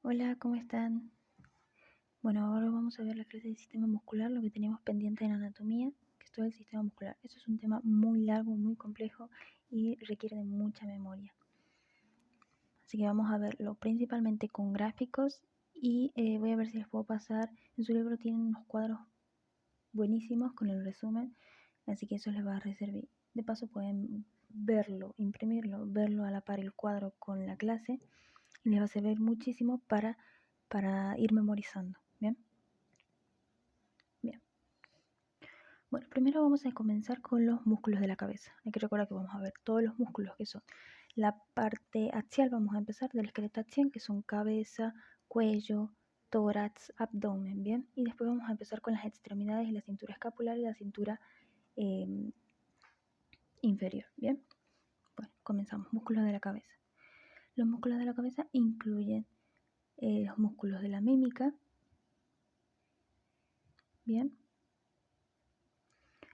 Hola, ¿cómo están? Bueno, ahora vamos a ver la clase del sistema muscular, lo que teníamos pendiente en anatomía, que es todo el sistema muscular. Eso es un tema muy largo, muy complejo y requiere de mucha memoria. Así que vamos a verlo principalmente con gráficos y voy a ver si les puedo pasar. En su libro tienen unos cuadros buenísimos con el resumen, así que eso les va a servir. De paso pueden verlo, imprimirlo, verlo a la par el cuadro con la clase y les va a servir muchísimo para ir memorizando. ¿Bien? Bien. Bueno, primero vamos a comenzar con los músculos de la cabeza. Hay que recordar que vamos a ver todos los músculos que son. La parte axial, vamos a empezar del esqueleto axial, que son cabeza, cuello, tórax, abdomen, ¿bien? Y después vamos a empezar con las extremidades, la cintura escapular y la cintura inferior, ¿bien? Bueno, comenzamos. Músculos de la cabeza. Los músculos de la cabeza incluyen los músculos de la mímica, ¿bien?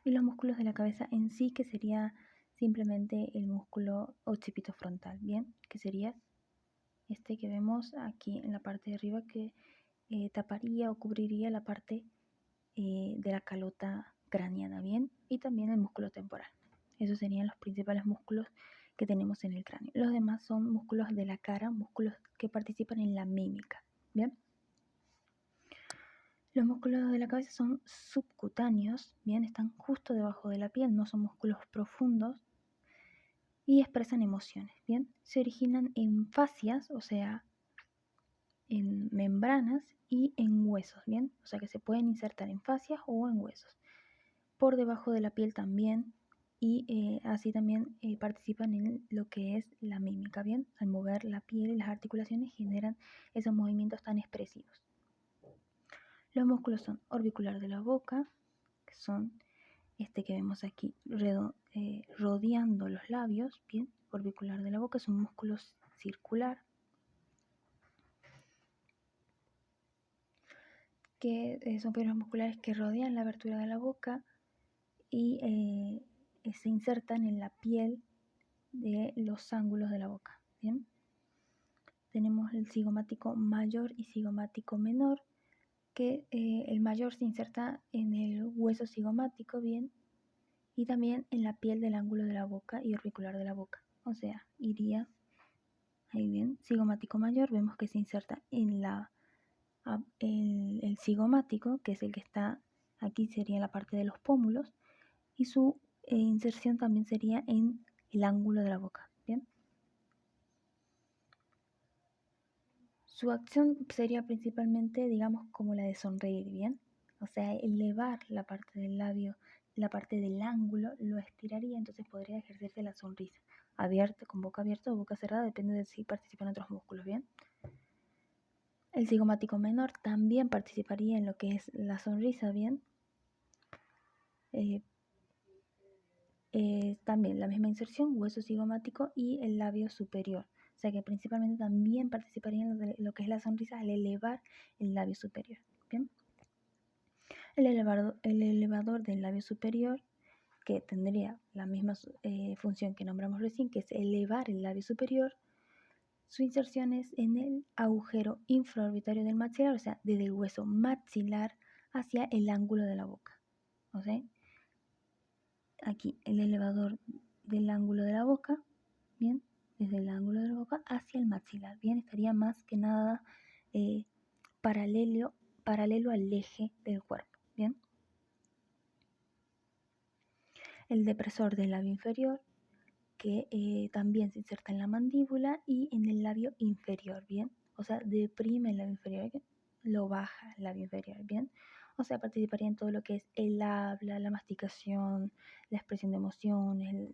Y los músculos de la cabeza en sí, que sería simplemente el músculo occipito frontal, ¿bien? Que sería este que vemos aquí en la parte de arriba que taparía o cubriría la parte de la calota craneana, ¿bien? Y también el músculo temporal. Esos serían los principales músculos que tenemos en el cráneo. Los demás son músculos de la cara, músculos que participan en la mímica, ¿bien? Los músculos de la cabeza son subcutáneos, bien, están justo debajo de la piel, no son músculos profundos y expresan emociones, bien. Se originan en fascias, o sea, en membranas y en huesos, bien, o sea que se pueden insertar en fascias o en huesos. Por debajo de la piel también y así también participan en lo que es la mímica, bien. Al mover la piel y las articulaciones generan esos movimientos tan expresivos. Los músculos son orbicular de la boca, que son este que vemos aquí rodeando los labios, bien, orbicular de la boca, es un músculo circular que son fibras musculares que rodean la abertura de la boca y se insertan en la piel de los ángulos de la boca, bien. Tenemos el cigomático mayor y cigomático menor, que el mayor se inserta en el hueso cigomático, bien, y también en la piel del ángulo de la boca y orbicular de la boca. O sea, iría ahí bien, cigomático mayor, vemos que se inserta en el cigomático, que es el que está aquí, sería la parte de los pómulos, y su inserción también sería en el ángulo de la boca, bien. Su acción sería principalmente, digamos, como la de sonreír, bien. O sea, elevar la parte del labio, la parte del ángulo, lo estiraría, entonces podría ejercerse la sonrisa. Abierta, con boca abierta o boca cerrada, depende de si participan otros músculos, bien. El cigomático menor también participaría en lo que es la sonrisa, bien. También la misma inserción, hueso cigomático y el labio superior. O sea que principalmente también participaría en lo que es la sonrisa al elevar el labio superior. Bien. El elevador del labio superior, que tendría la misma función que nombramos recién, que es elevar el labio superior, su inserción es en el agujero infraorbitario del maxilar, o sea, desde el hueso maxilar hacia el ángulo de la boca. O sea, aquí el elevador del ángulo de la boca, bien, desde el ángulo de la boca hacia el maxilar, bien, estaría más que nada paralelo al eje del cuerpo, bien. El depresor del labio inferior, que también se inserta en la mandíbula y en el labio inferior, bien, o sea, deprime el labio inferior, lo baja el labio inferior, bien. O sea, participaría en todo lo que es el habla, la masticación, la expresión de emociones,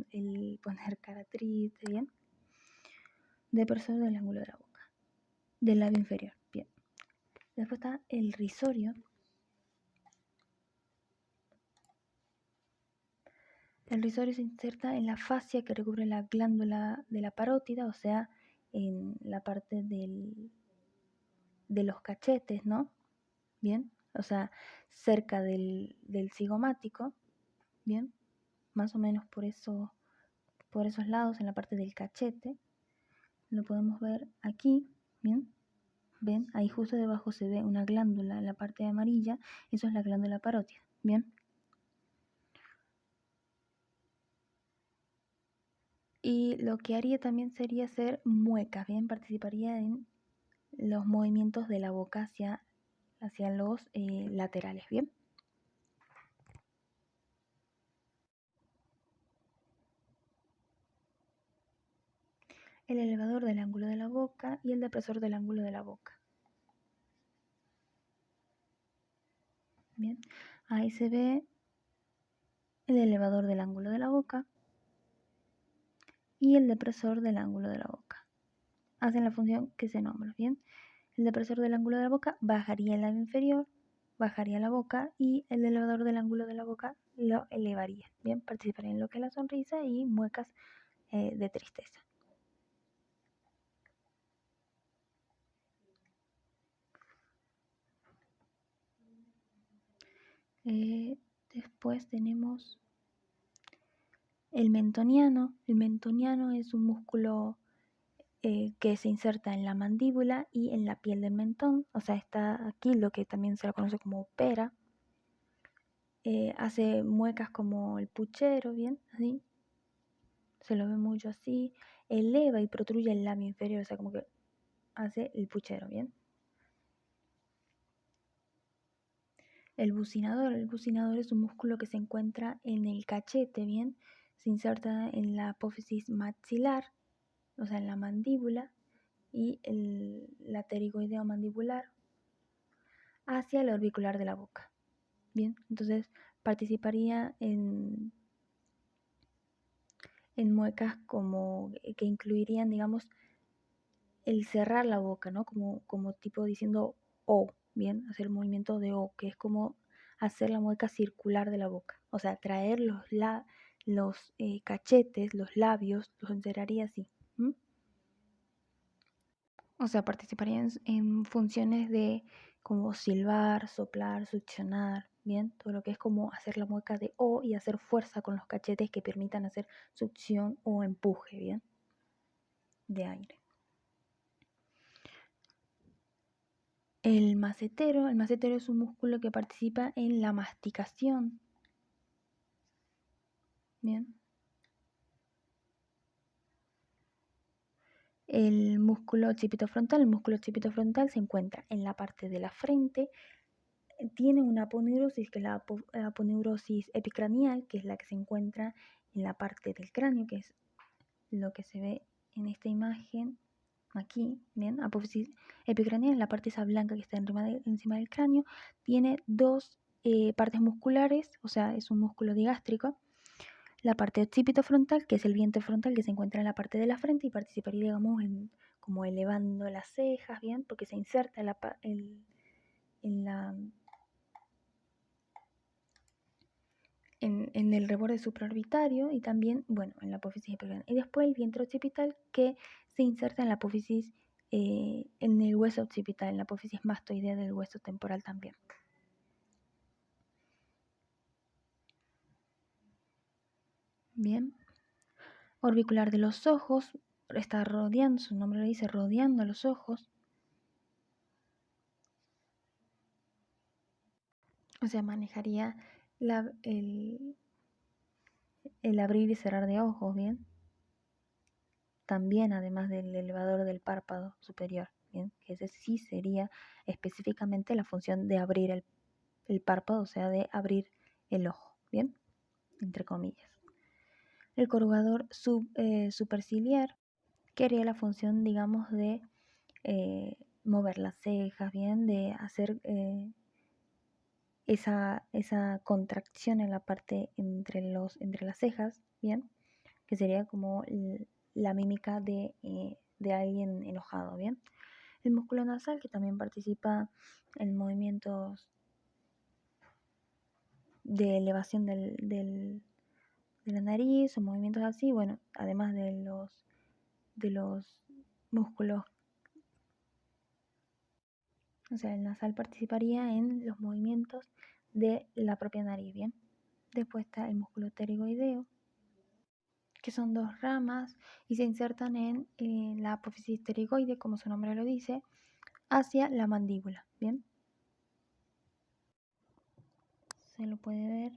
el poner cara triste, bien. Depresor del ángulo de la boca, del labio inferior, bien. Después está el risorio. El risorio se inserta en la fascia que recubre la glándula de la parótida, o sea, en la parte de los cachetes, ¿no? Bien, o sea, cerca del cigomático, bien, más o menos por esos lados, en la parte del cachete, lo podemos ver aquí, bien. ¿ven? Ahí justo debajo se ve una glándula en la parte amarilla, eso es la glándula parótida, ¿bien? Y lo que haría también sería hacer muecas, ¿bien? Participaría en los movimientos de la boca hacia los laterales, ¿bien? El elevador del ángulo de la boca y el depresor del ángulo de la boca. Bien, ahí se ve el elevador del ángulo de la boca y el depresor del ángulo de la boca. Hacen la función que se nombra, ¿bien? El depresor del ángulo de la boca bajaría el labio inferior, bajaría la boca y el elevador del ángulo de la boca lo elevaría, ¿bien? Participaría en lo que es la sonrisa y muecas de tristeza. Después tenemos el mentoniano. El mentoniano es un músculo que se inserta en la mandíbula y en la piel del mentón, o sea, está aquí lo que también se lo conoce como pera. Hace muecas como el puchero, bien, así, se lo ve mucho así, eleva y protruye el labio inferior, o sea, como que hace el puchero, bien. El bucinador es un músculo que se encuentra en el cachete, bien, se inserta en la apófisis maxilar, o sea, en la mandíbula y el laterigoideo mandibular hacia el orbicular de la boca. Bien, entonces participaría en muecas como que incluirían, digamos, el cerrar la boca, ¿no? Como tipo diciendo O, bien, hacer el movimiento de O, que es como hacer la mueca circular de la boca. O sea, traer los cachetes, los labios, los encerraría así. ¿M? O sea, participaría en funciones de como silbar, soplar, succionar, ¿bien? Todo lo que es como hacer la mueca de O y hacer fuerza con los cachetes que permitan hacer succión o empuje, ¿bien? De aire. El macetero es un músculo que participa en la masticación, ¿bien? El músculo occipito frontal se encuentra en la parte de la frente, tiene una aponeurosis que es la aponeurosis epicranial, que es la que se encuentra en la parte del cráneo, que es lo que se ve en esta imagen aquí, bien, apófisis epicranial, la parte esa blanca que está encima del cráneo, tiene dos partes musculares, o sea, es un músculo digástrico. La parte occipito frontal, que es el vientre frontal que se encuentra en la parte de la frente y participaría, digamos, en como elevando las cejas, bien, porque se inserta en el reborde supraorbitario y también, bueno, en la apófisis epicranial. Y después el vientre occipital que se inserta en la apófisis, en el hueso occipital, en la apófisis mastoidea del hueso temporal también. Bien. Orbicular de los ojos, está rodeando, su nombre lo dice, rodeando los ojos. O sea, manejaría el abrir y cerrar de ojos, ¿bien? También además del elevador del párpado superior, ¿bien? Que ese sí sería específicamente la función de abrir el párpado, o sea, de abrir el ojo, ¿bien? Entre comillas. El corrugador superciliar, que haría la función, digamos, de mover las cejas, ¿bien? De hacer esa contracción en la parte entre las cejas, ¿bien? Que sería como la mímica de alguien enojado, ¿bien? El músculo nasal, que también participa en movimientos de elevación de la nariz o movimientos así, bueno, además de los músculos, o sea, el nasal participaría en los movimientos de la propia nariz, ¿bien? Después está el músculo pterigoideo, que son dos ramas y se insertan en la apófisis pterigoide, como su nombre lo dice, hacia la mandíbula, ¿bien? Se lo puede ver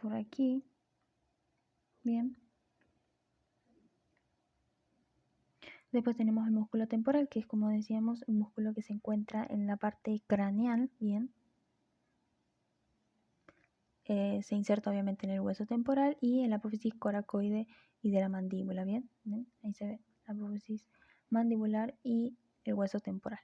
por aquí, ¿bien? Después tenemos el músculo temporal, que es, como decíamos, un músculo que se encuentra en la parte craneal, ¿bien? Se inserta obviamente en el hueso temporal y en la apófisis coracoide y de la mandíbula, ¿bien? ¿Ven? Ahí se ve la apófisis mandibular y el hueso temporal.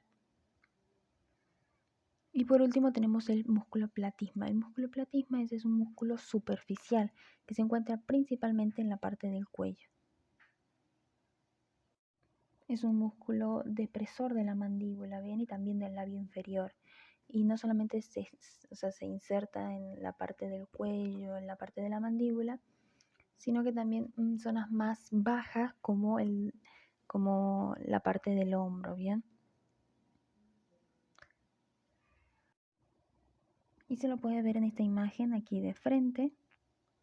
Y por último tenemos el músculo platisma. El músculo platisma es un músculo superficial que se encuentra principalmente en la parte del cuello. Es un músculo depresor de la mandíbula, ¿bien? Y también del labio inferior. Y no solamente se inserta en la parte del cuello, en la parte de la mandíbula, sino que también en zonas más bajas como la parte del hombro, ¿bien? Y se lo puede ver en esta imagen aquí de frente,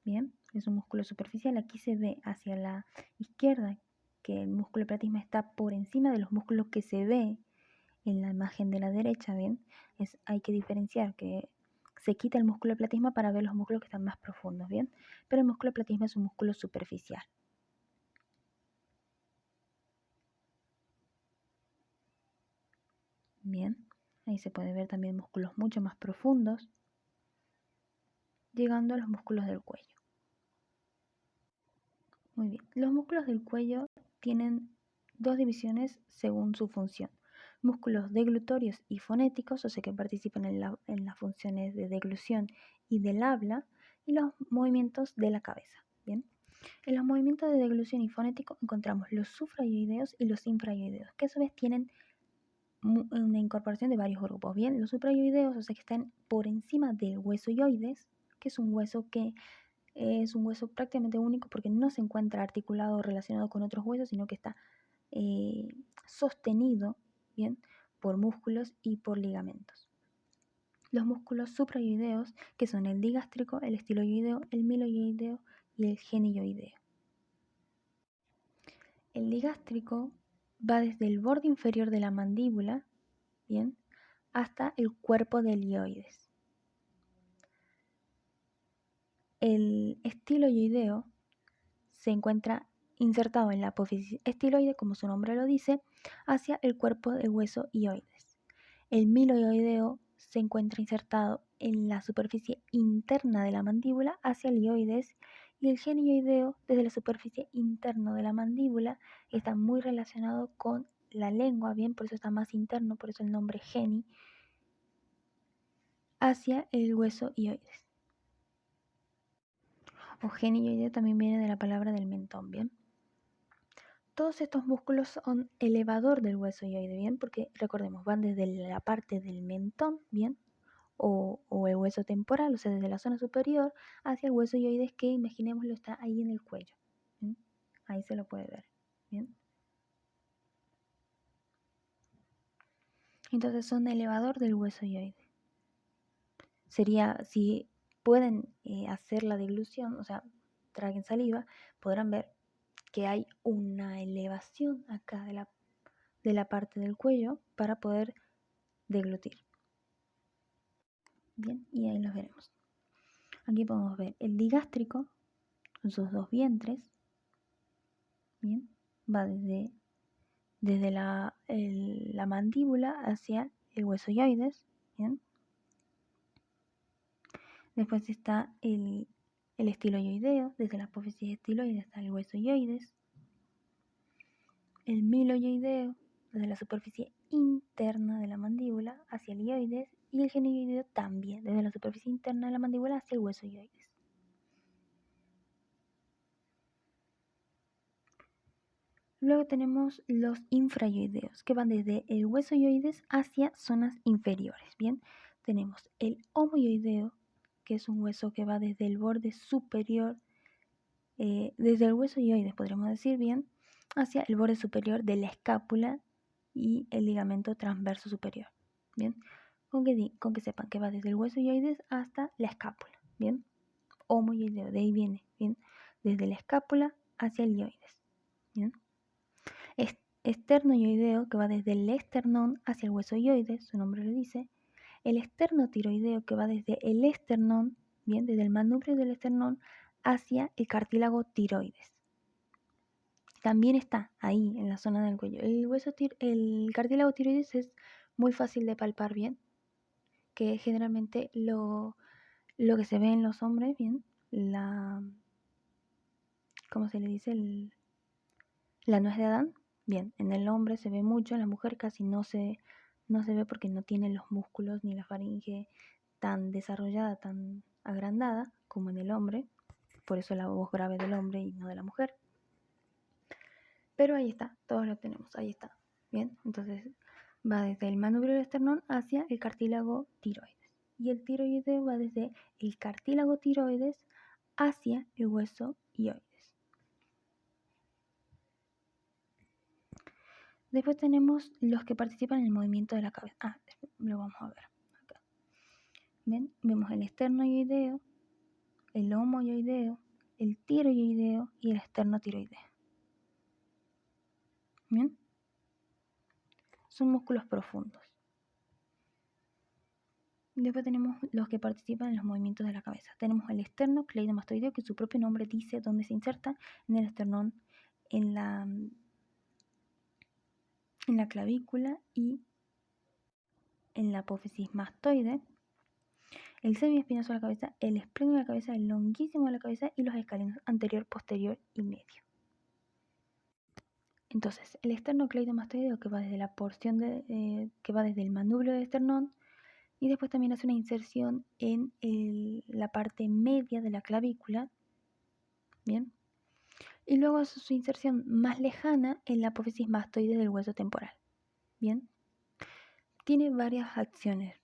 ¿bien? Es un músculo superficial. Aquí se ve hacia la izquierda que el músculo platisma está por encima de los músculos que se ve en la imagen de la derecha, ¿bien? Hay que diferenciar que se quita el músculo platisma para ver los músculos que están más profundos, ¿bien? Pero el músculo platisma es un músculo superficial. Bien, ahí se puede ver también músculos mucho más profundos, llegando a los músculos del cuello. Muy bien, los músculos del cuello tienen dos divisiones según su función. Músculos deglutorios y fonéticos, o sea que participan en las funciones de deglución y del habla, y los movimientos de la cabeza. Bien, en los movimientos de deglución y fonético encontramos los suprayoideos y los infrayoideos, que a su vez tienen una incorporación de varios grupos. Bien, los suprayoideos, o sea que están por encima del hueso yoides, que es un hueso prácticamente único porque no se encuentra articulado o relacionado con otros huesos, sino que está sostenido, bien, por músculos y por ligamentos. Los músculos suprayoideos, que son el digástrico, el estiloyoideo, el miloyoideo y el genioideo. El digástrico va desde el borde inferior de la mandíbula, bien, hasta el cuerpo del hioides. El estiloyoideo se encuentra insertado en la apófisis estiloide, como su nombre lo dice, hacia el cuerpo del hueso hioides. El miloyoideo se encuentra insertado en la superficie interna de la mandíbula hacia el hioides, y el genioideo desde la superficie interna de la mandíbula está muy relacionado con la lengua, bien, por eso está más interno, por eso el nombre geni, hacia el hueso hioides. O genioideo también viene de la palabra del mentón, bien. Todos estos músculos son elevador del hueso hioide, bien, porque recordemos, van desde la parte del mentón, bien, o el hueso temporal, o sea, desde la zona superior hacia el hueso hioides, que imaginémoslo está ahí en el cuello. ¿Sí? Ahí se lo puede ver. Bien. Entonces son elevador del hueso hioide. Sería, si pueden hacer la deglución, o sea, traguen saliva, podrán ver que hay una elevación acá de la parte del cuello para poder deglutir. Bien, y ahí los veremos. Aquí podemos ver el digástrico con sus dos vientres. Bien, va desde la mandíbula hacia el hueso hioides. Bien. Después está el estiloyoideo, desde la apófisis estiloide hasta el hueso hioides. El miloyoideo, desde la superficie interna de la mandíbula hacia el hioides. Y el genioideo también, desde la superficie interna de la mandíbula hacia el hueso hioides. Luego tenemos los infrayoideos, que van desde el hueso hioides hacia zonas inferiores. Bien, tenemos el homoyoideo, que es un hueso que va desde el borde superior, desde el hueso hioides, podríamos decir bien, hacia el borde superior de la escápula y el ligamento transverso superior. Bien, con que sepan que va desde el hueso hioides hasta la escápula. Bien, homoyoideo, de ahí viene, bien, desde la escápula hacia el hioides. Bien. esternoioideo, que va desde el esternón hacia el hueso hioides, su nombre lo dice. El esternotiroideo, que va desde el esternón, bien, desde el manubrio del esternón hacia el cartílago tiroides. También está ahí, en la zona del cuello. El cartílago tiroides es muy fácil de palpar, bien, que es generalmente lo que se ve en los hombres, bien, ¿cómo se le dice? La nuez de Adán, bien, en el hombre se ve mucho, en la mujer casi no se ve porque no tiene los músculos ni la faringe tan desarrollada, tan agrandada como en el hombre, por eso la voz grave del hombre y no de la mujer. Pero ahí está, todos lo tenemos, ahí está, bien, entonces va desde el manubrio del esternón hacia el cartílago tiroides. Y el tiroideo va desde el cartílago tiroides hacia el hueso hioides. Después tenemos los que participan en el movimiento de la cabeza. Lo vamos a ver acá. ¿Ven? Vemos el esternoioideo, el homoioideo, el tiroideo y el esternotiroideo. ¿Bien? Son músculos profundos. Después tenemos los que participan en los movimientos de la cabeza. Tenemos el esternocleidomastoideo, que su propio nombre dice dónde se inserta, en el esternón, en la clavícula y en la apófisis mastoide. El semiespinoso de la cabeza, el esplénido de la cabeza, el longuísimo de la cabeza y los escalones anterior, posterior y medio. Entonces, el esternocleidomastoideo, que va desde la porción que va desde el manubrio del esternón, y después también hace una inserción en la parte media de la clavícula, bien, y luego hace su inserción más lejana en la apófisis mastoide del hueso temporal, bien. Tiene varias acciones.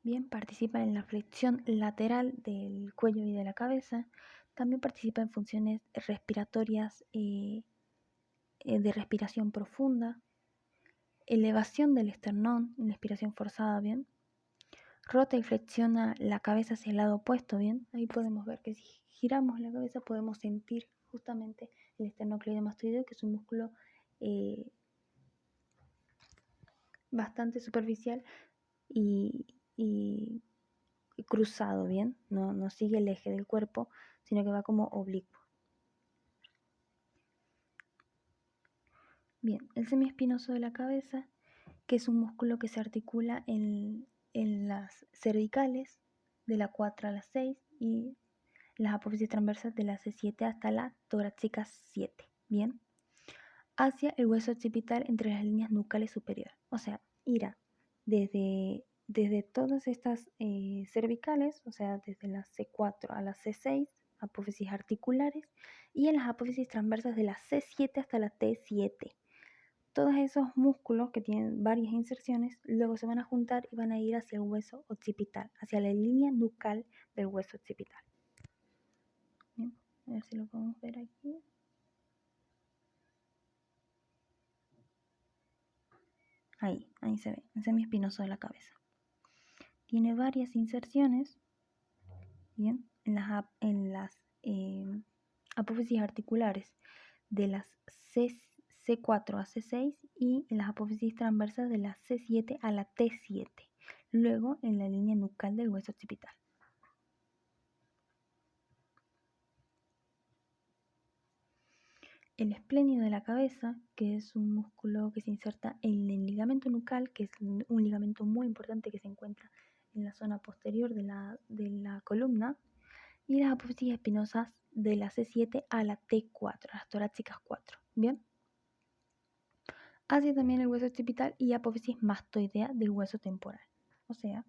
Bien, participa en la flexión lateral del cuello y de la cabeza. También participa en funciones respiratorias de respiración profunda, elevación del esternón, en la expiración forzada, bien. Rota y flexiona la cabeza hacia el lado opuesto, bien. Ahí podemos ver que si giramos la cabeza podemos sentir justamente el esternocleidomastoideo, que es un músculo bastante superficial y cruzado, bien, no sigue el eje del cuerpo, sino que va como oblicuo. Bien, el semiespinoso de la cabeza, que es un músculo que se articula en las cervicales de la 4 a la 6 y las apófisis transversas de la C7 hasta la torácica 7, bien, hacia el hueso occipital entre las líneas nucales superiores, o sea, irá desde todas estas cervicales, o sea, desde la C4 a la C6, apófisis articulares, y en las apófisis transversas de la C7 hasta la T7. Todos esos músculos que tienen varias inserciones, luego se van a juntar y van a ir hacia el hueso occipital, hacia la línea nucal del hueso occipital. Bien, a ver si lo podemos ver aquí. Ahí se ve, el semiespinoso de la cabeza. Tiene varias inserciones, bien, en las apófisis articulares de las C4 a C6 y en las apófisis transversas de la C7 a la T7, luego en la línea nucal del hueso occipital. El esplénido de la cabeza, que es un músculo que se inserta en el ligamento nucal, que es un ligamento muy importante que se encuentra en la zona posterior de la columna, y las apófisis espinosas de la C7 a la T4, las torácicas 4, ¿bien? Hacia también el hueso occipital y apófisis mastoidea del hueso temporal. O sea,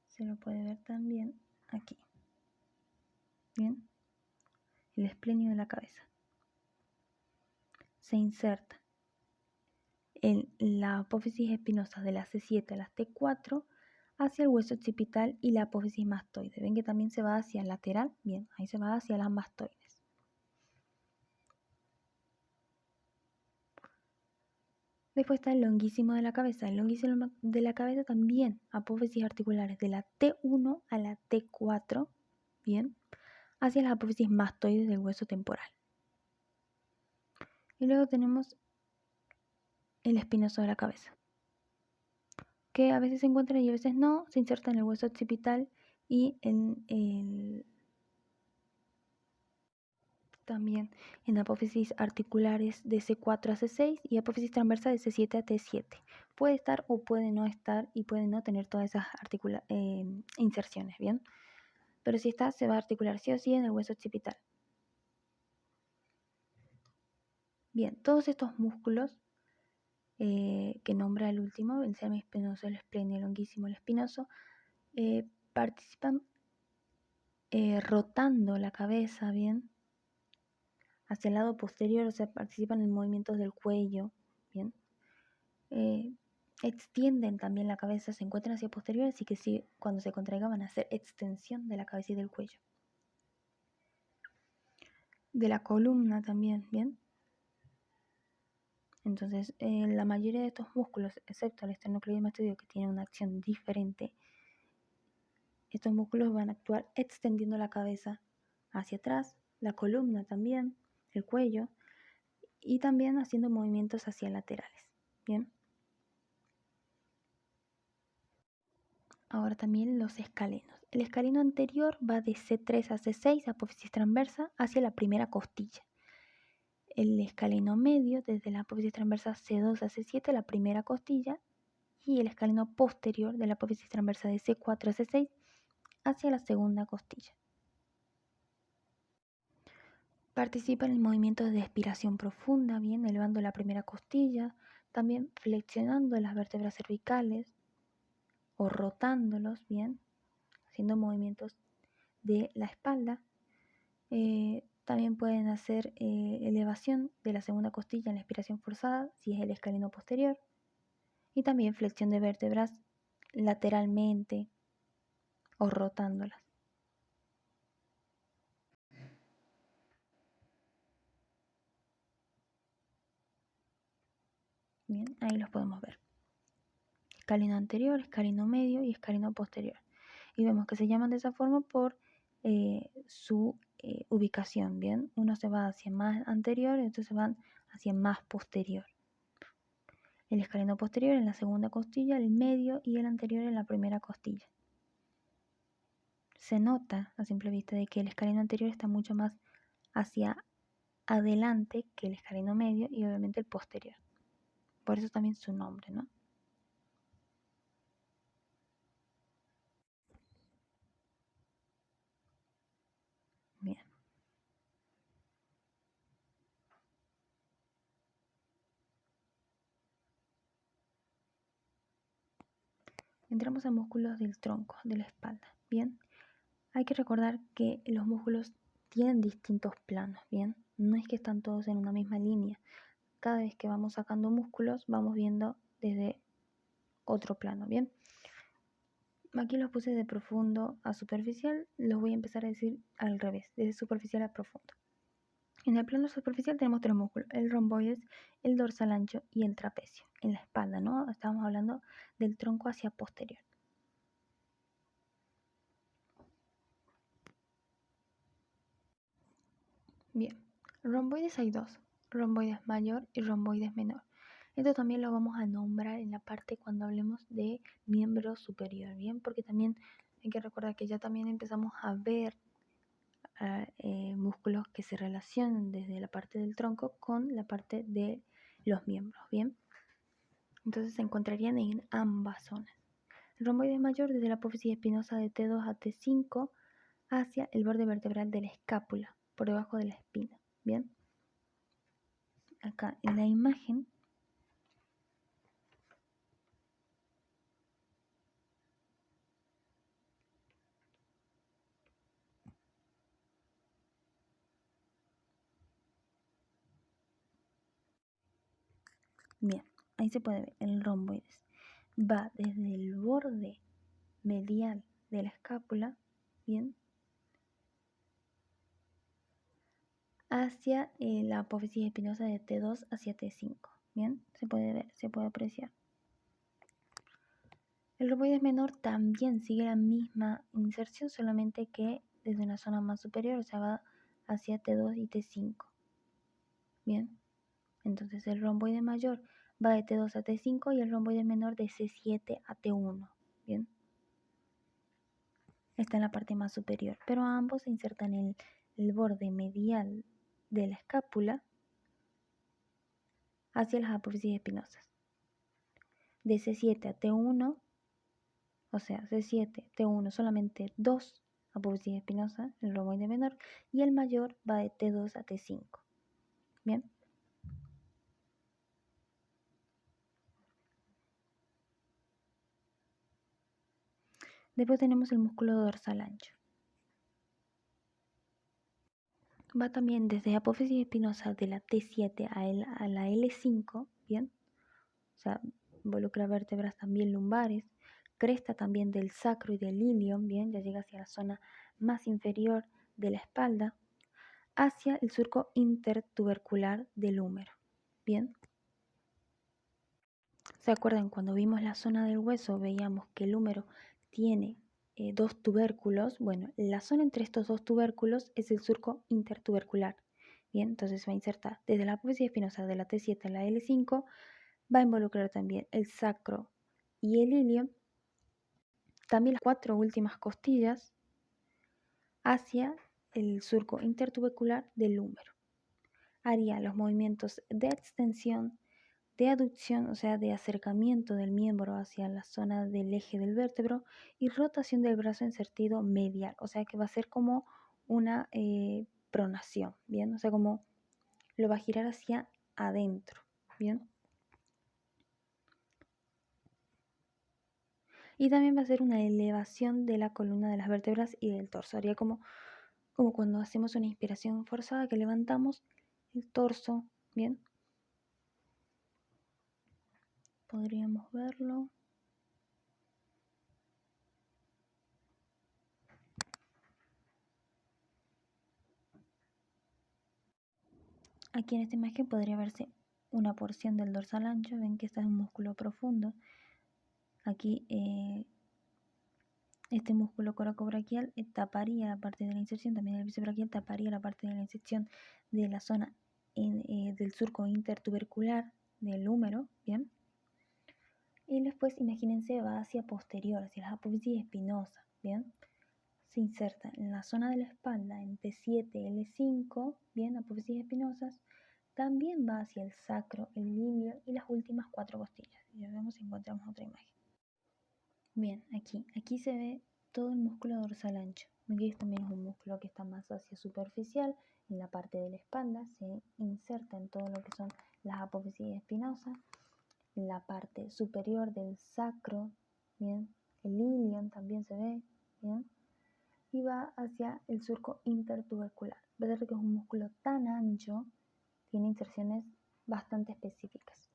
se lo puede ver también aquí. ¿Bien? El esplénido de la cabeza. Se inserta en la apófisis espinosa de la C7 a la T4 hacia el hueso occipital y la apófisis mastoide. ¿Ven que también se va hacia el lateral? Bien, ahí se va hacia las mastoides. Después está el longuísimo de la cabeza. El longuísimo de la cabeza también, apófisis articulares de la T1 a la T4, bien, hacia las apófisis mastoides del hueso temporal. Y luego tenemos el espinoso de la cabeza, que a veces se encuentra y a veces no, se inserta en el hueso occipital y también en apófisis articulares de C4 a C6 y apófisis transversa de C7 a T7. Puede estar o puede no estar y puede no tener todas esas inserciones, ¿bien? Pero si está, se va a articular sí o sí en el hueso occipital. Bien, todos estos músculos que nombra el último, el semiespinoso, el esplenio, el longuísimo, el espinoso, participan rotando la cabeza, ¿bien? Hacia el lado posterior, o sea, participan en movimientos del cuello, ¿bien? Extienden también la cabeza, se encuentran hacia posterior, así que sí, cuando se contraigan van a hacer extensión de la cabeza y del cuello. De la columna también, ¿bien? Entonces, la mayoría de estos músculos, excepto el esternocleidomastoideo que tiene una acción diferente, estos músculos van a actuar extendiendo la cabeza hacia atrás, la columna también, el cuello, y también haciendo movimientos hacia laterales. Bien. Ahora también los escalenos. El escaleno anterior va de C3 a C6, apófisis transversa, hacia la primera costilla. El escaleno medio, desde la apófisis transversa C2 a C7, la primera costilla, y el escaleno posterior de la apófisis transversa de C4 a C6 hacia la segunda costilla. Participa en movimientos de expiración profunda, bien, elevando la primera costilla, también flexionando las vértebras cervicales o rotándolos, bien, haciendo movimientos de la espalda. También pueden hacer elevación de la segunda costilla en la expiración forzada, si es el escaleno posterior, y también flexión de vértebras lateralmente o rotándolas. Bien, ahí los podemos ver. Escaleno anterior, escaleno medio y escaleno posterior. Y vemos que se llaman de esa forma por su ubicación, ¿bien? Uno se va hacia más anterior y otros se van hacia más posterior. El escaleno posterior en la segunda costilla, el medio y el anterior en la primera costilla. Se nota a simple vista de que el escaleno anterior está mucho más hacia adelante que el escaleno medio y obviamente el posterior. Por eso también su nombre, ¿no? Bien. Entramos a músculos del tronco, de la espalda, ¿bien? Hay que recordar que los músculos tienen distintos planos, ¿bien? No es que están todos en una misma línea. Cada vez que vamos sacando músculos, vamos viendo desde otro plano, ¿bien? Aquí los puse de profundo a superficial, los voy a empezar a decir al revés, desde superficial a profundo. En el plano superficial tenemos tres músculos, el romboides, el dorsal ancho y el trapecio. En la espalda, ¿no? Estamos hablando del tronco hacia posterior. Bien, romboides hay dos, romboides mayor y romboides menor. Esto también lo vamos a nombrar en la parte cuando hablemos de miembro superior, ¿bien? Porque también hay que recordar que ya también empezamos a ver músculos que se relacionan desde la parte del tronco con la parte de los miembros, ¿bien? Entonces se encontrarían en ambas zonas. El romboide mayor desde la apófisis espinosa de T2 a T5 hacia el borde vertebral de la escápula, por debajo de la espina, ¿bien? Acá en la imagen bien, ahí se puede ver el romboides. Va desde el borde medial de la escápula, bien, hacia la apófisis espinosa de T2 hacia T5, bien, se puede ver, se puede apreciar. El romboides menor también sigue la misma inserción, solamente que desde una zona más superior, o sea, va hacia T2 y T5, bien. Entonces el romboide mayor va de T2 a T5 y el romboide menor de C7 a T1, ¿bien? Está en la parte más superior, pero ambos se insertan en el borde medial de la escápula hacia las apófisis espinosas. De C7 a T1, o sea, C7, T1, solamente 2 apófisis espinosas, el romboide menor, y el mayor va de T2 a T5. Bien. Después tenemos el músculo dorsal ancho. Va también desde apófisis espinosa de la T7 a la L5, ¿bien? O sea, involucra vértebras también lumbares, cresta también del sacro y del ilion, ¿bien? Ya llega hacia la zona más inferior de la espalda, hacia el surco intertubercular del húmero, ¿bien? ¿Se acuerdan? Cuando vimos la zona del hueso veíamos que el húmero tiene dos tubérculos. Bueno, la zona entre estos dos tubérculos es el surco intertubercular. Bien, entonces se va a insertar desde la apófisis espinosa de la T7 a la L5, va a involucrar también el sacro y el ilion, también las 4 últimas costillas hacia el surco intertubercular del húmero. Haría los movimientos de extensión, de aducción, o sea, de acercamiento del miembro hacia la zona del eje del vértebro, y rotación del brazo en sentido medial, o sea que va a ser como una pronación, ¿bien? O sea, como lo va a girar hacia adentro, ¿bien? Y también va a ser una elevación de la columna de las vértebras y del torso. Haría como cuando hacemos una inspiración forzada, que levantamos el torso, ¿bien? Podríamos verlo. Aquí en esta imagen podría verse una porción del dorsal ancho. Ven que este es un músculo profundo. Aquí este músculo coracobraquial taparía la parte de la inserción, también el bíceps braquial taparía la parte de la inserción de la zona del surco intertubercular del húmero, ¿bien? Y después, imagínense, va hacia posterior, hacia las apófisis espinosas, ¿bien? Se inserta en la zona de la espalda en T7, L5, bien, apófisis espinosas. También va hacia el sacro, el ilion y las últimas 4 costillas. Ya vemos si encontramos otra imagen. Bien, aquí se ve todo el músculo dorsal ancho. Aquí también es un músculo que está más hacia superficial, en la parte de la espalda, se inserta en todo lo que son las apófisis espinosas, en la parte superior del sacro, bien, el ilion también se ve, bien, y va hacia el surco intertubercular. A pesar de que es un músculo tan ancho, tiene inserciones bastante específicas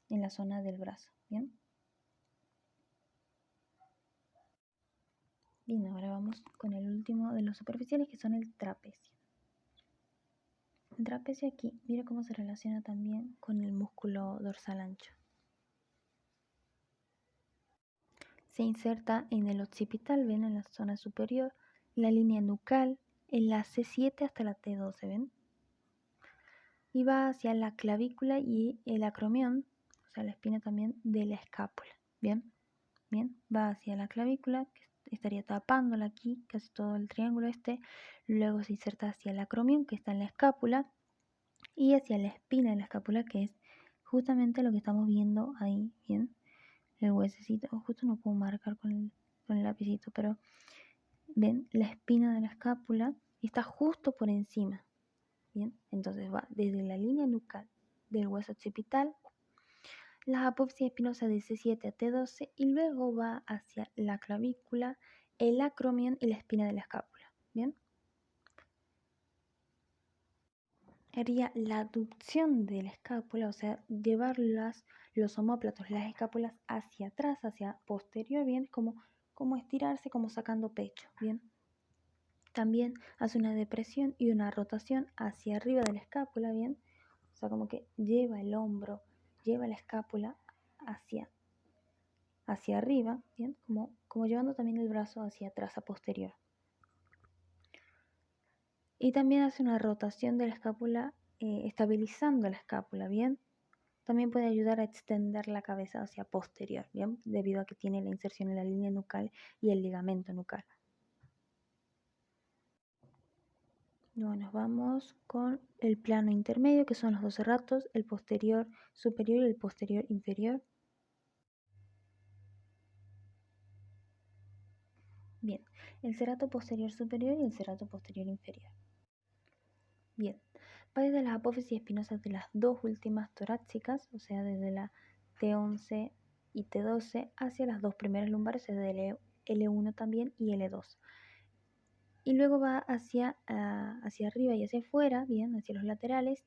en la zona del brazo, ¿bien? Bien, ahora vamos con el último de los superficiales, que son el trapecio. El trapecio aquí, mira cómo se relaciona también con el músculo dorsal ancho. Se inserta en el occipital, ven, en la zona superior, la línea nucal, en la C7 hasta la T12, ven. Y va hacia la clavícula y el acromión, o sea, la espina también de la escápula, ¿bien? Bien, va hacia la clavícula, que estaría tapándola aquí, casi todo el triángulo este. Luego se inserta hacia el acromión, que está en la escápula, y hacia la espina de la escápula, que es justamente lo que estamos viendo ahí, ¿bien? El huesecito, justo no puedo marcar con el lapicito, pero ven, la espina de la escápula está justo por encima, ¿bien? Entonces va desde la línea nucal del hueso occipital, la apófisis espinosa de C7 a T12, y luego va hacia la clavícula, el acromión y la espina de la escápula, ¿bien? Haría la aducción de la escápula, o sea, llevar los omóplatos, las escápulas hacia atrás, hacia posterior, ¿bien? Como estirarse, como sacando pecho, ¿bien? También hace una depresión y una rotación hacia arriba de la escápula, ¿bien? O sea, como que lleva el hombro, lleva la escápula hacia arriba, ¿bien? Como llevando también el brazo hacia atrás, a posterior. Y también hace una rotación de la escápula estabilizando la escápula, ¿bien? También puede ayudar a extender la cabeza hacia posterior, ¿bien? Debido a que tiene la inserción en la línea nucal y el ligamento nucal. Luego nos vamos con el plano intermedio, que son los dos serratos, el posterior superior y el posterior inferior. Bien, el serrato posterior superior y el serrato posterior inferior. Bien, va desde las apófisis espinosas de las dos últimas torácicas, o sea, desde la T11 y T12 hacia las dos primeras lumbares, desde el L1 también y L2. Y luego va hacia arriba y hacia afuera, bien, hacia los laterales,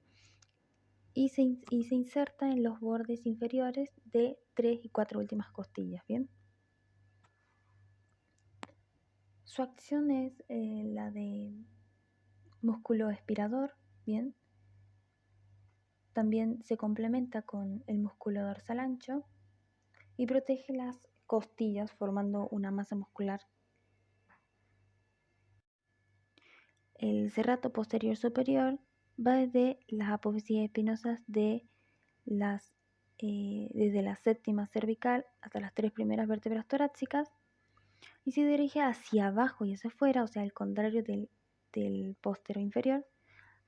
y se inserta en los bordes inferiores de 3 y 4 últimas costillas, bien. Su acción es la de músculo espirador, bien. También se complementa con el músculo dorsal ancho y protege las costillas formando una masa muscular. El serrato posterior superior va desde las apófisis espinosas de desde la séptima cervical hasta las tres primeras vértebras torácicas y se dirige hacia abajo y hacia afuera, o sea, al contrario del posterior inferior,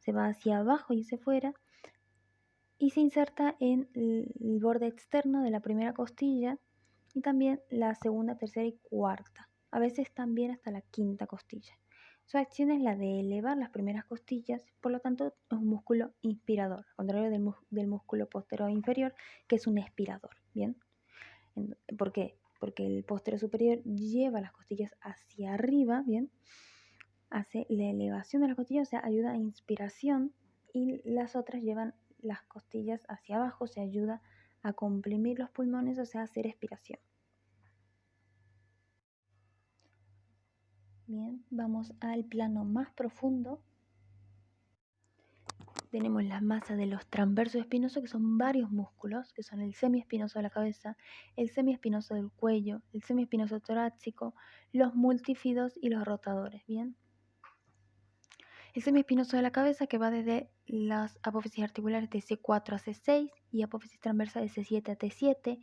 se va hacia abajo y hacia afuera y se inserta en el borde externo de la primera costilla y también la segunda, tercera y cuarta, a veces también hasta la quinta costilla. Su acción es la de elevar las primeras costillas, por lo tanto es un músculo inspirador, al contrario del músculo posterior inferior, que es un expirador, ¿bien? ¿Por qué? Porque el posterior superior lleva las costillas hacia arriba, ¿bien? Hace la elevación de las costillas, o sea, ayuda a inspiración, y las otras llevan las costillas hacia abajo, se ayuda a comprimir los pulmones, o sea, hacer expiración. Bien, vamos al plano más profundo. Tenemos la masa de los transversos espinosos, que son varios músculos, que son el semiespinoso de la cabeza, el semiespinoso del cuello, el semiespinoso torácico, los multífidos y los rotadores, ¿bien? El semiespinoso de la cabeza, que va desde las apófisis articulares de C4 a C6 y apófisis transversa de C7 a T7,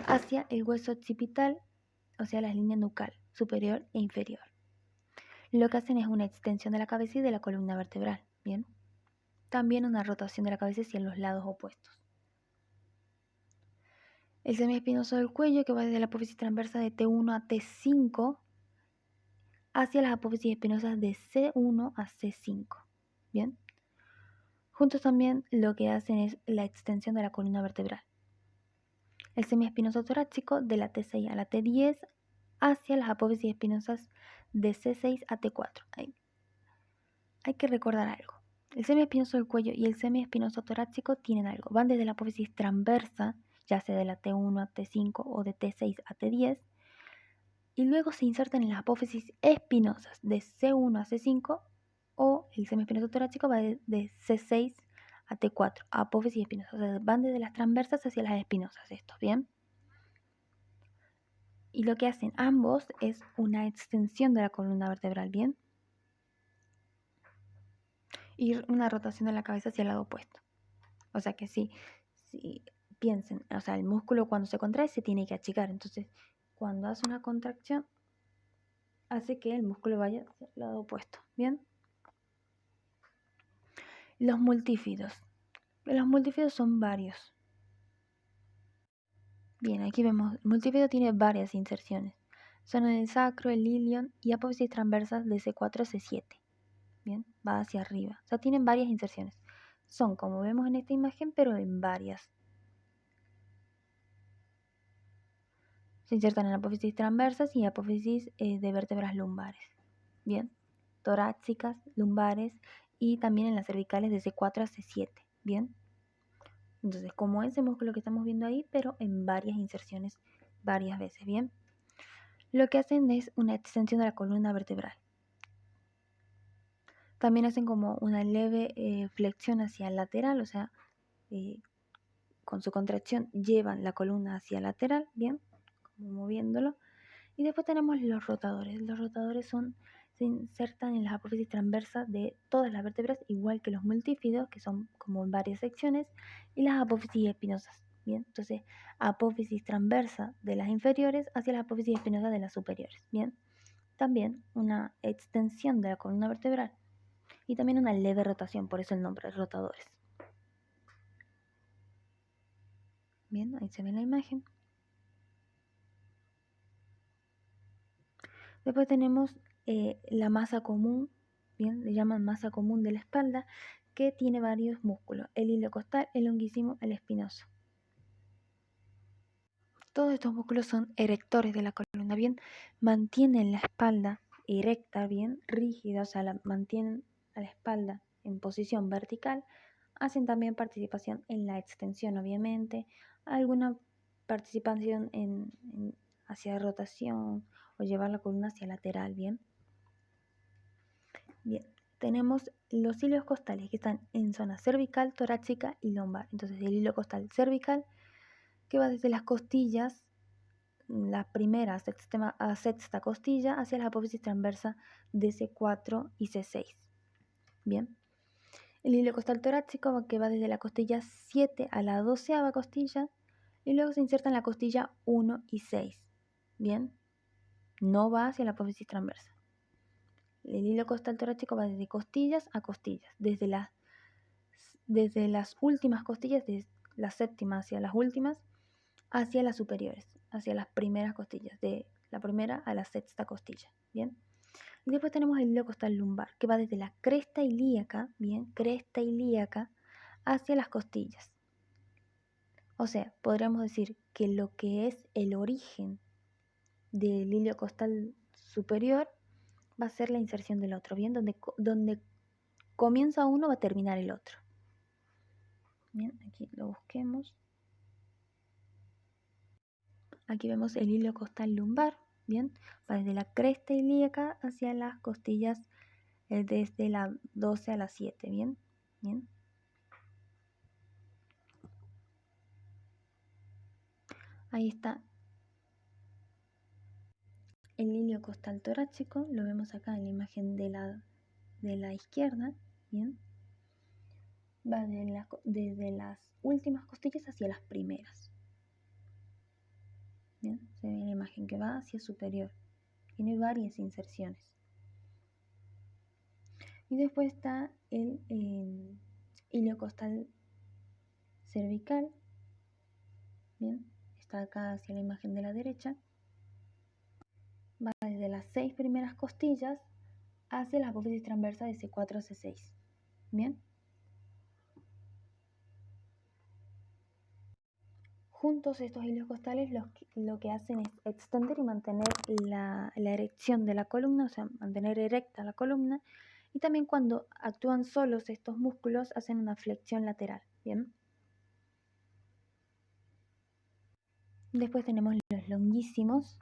hacia el hueso occipital, o sea, la línea nucal, superior e inferior. Lo que hacen es una extensión de la cabeza y de la columna vertebral, ¿bien? También una rotación de la cabeza hacia los lados opuestos. El semiespinoso del cuello, que va desde la apófisis transversa de T1 a T5 hacia las apófisis espinosas de C1 a C5, ¿bien? Juntos también lo que hacen es la extensión de la columna vertebral. El semiespinoso torácico de la T6 a la T10 hacia las apófisis espinosas de C6 a T4. Hay que recordar algo. El semiespinoso del cuello y el semiespinoso torácico tienen algo. Van desde la apófisis transversa, ya sea de la T1 a T5 o de T6 a T10, y luego se insertan en las apófisis espinosas de C1 a C5, o el semiespinoso torácico va de C6 a T4, apófisis espinosas. O sea, van desde las transversas hacia las espinosas, estos, ¿bien? Y lo que hacen ambos es una extensión de la columna vertebral, ¿bien? Y una rotación de la cabeza hacia el lado opuesto. O sea que si piensen, o sea, el músculo cuando se contrae se tiene que achicar. Entonces, cuando hace una contracción, hace que el músculo vaya hacia el lado opuesto. ¿Bien? Los multífidos. Los multífidos son varios. Bien, aquí vemos, el multífido tiene varias inserciones. Son en el sacro, el ilion y apófisis transversas de C4 a C7. Bien, va hacia arriba. O sea, tienen varias inserciones. Son como vemos en esta imagen, pero en varias. Se insertan en apófisis transversas y apófisis de vértebras lumbares. Bien, torácicas, lumbares y también en las cervicales de C4 a C7. Bien, entonces como ese músculo que estamos viendo ahí, pero en varias inserciones, varias veces. Bien, lo que hacen es una extensión de la columna vertebral. También hacen como una leve flexión hacia el lateral, o sea, con su contracción llevan la columna hacia el lateral, bien, como moviéndolo. Y después tenemos los rotadores. Los rotadores son se insertan en las apófisis transversas de todas las vértebras, igual que los multífidos, que son como en varias secciones, y las apófisis espinosas. Bien, entonces apófisis transversa de las inferiores hacia las apófisis espinosas de las superiores. Bien, también una extensión de la columna vertebral y también una leve rotación, por eso el nombre, rotadores. Bien, ahí se ve la imagen. Después tenemos la masa común, bien, le llaman masa común de la espalda, que tiene varios músculos, el iliocostal, el longuísimo, el espinoso. Todos estos músculos son erectores de la columna, bien, mantienen la espalda erecta, bien, rígida, o sea, mantienen a la espalda en posición vertical, hacen también participación en la extensión, obviamente, alguna participación hacia rotación o llevar la columna hacia lateral, bien. Bien, tenemos los hilos costales que están en zona cervical, torácica y lumbar. Entonces el hilo costal cervical que va desde las costillas, la primera a sexta costilla, hacia la apófisis transversa de C4 y C6. Bien. El hilo costal torácico que va desde la costilla 7 a la 12ª costilla y luego se inserta en la costilla 1 y 6. Bien. No va hacia la apófisis transversa. El hilo costal torácico va desde costillas a costillas, desde las últimas costillas, desde la séptima hacia las últimas, hacia las superiores, hacia las primeras costillas, de la primera a la sexta costilla, ¿bien? Y después tenemos el hilo costal lumbar, que va desde la cresta ilíaca, ¿bien? Cresta ilíaca, hacia las costillas. O sea, podríamos decir que lo que es el origen del hilo costal superior va a ser la inserción del otro, ¿bien? Donde comienza uno va a terminar el otro. Bien, aquí lo busquemos. Aquí vemos el hilo costal lumbar, bien, va desde la cresta ilíaca hacia las costillas desde la 12 a la 7, bien, bien. Ahí está el hilo costal torácico, lo vemos acá en la imagen de la izquierda, bien. Va desde las últimas costillas hacia las primeras. Bien, se ve la imagen que va hacia superior. Tiene varias inserciones. Y después está el hilo costal cervical. Bien, está acá hacia la imagen de la derecha. Va desde las 6 primeras costillas hacia la apófisis transversa de C4 a C6. Bien. Juntos estos hilos costales lo que hacen es extender y mantener la erección de la columna, o sea, mantener erecta la columna. Y también cuando actúan solos estos músculos hacen una flexión lateral. Bien. Después tenemos los longuísimos,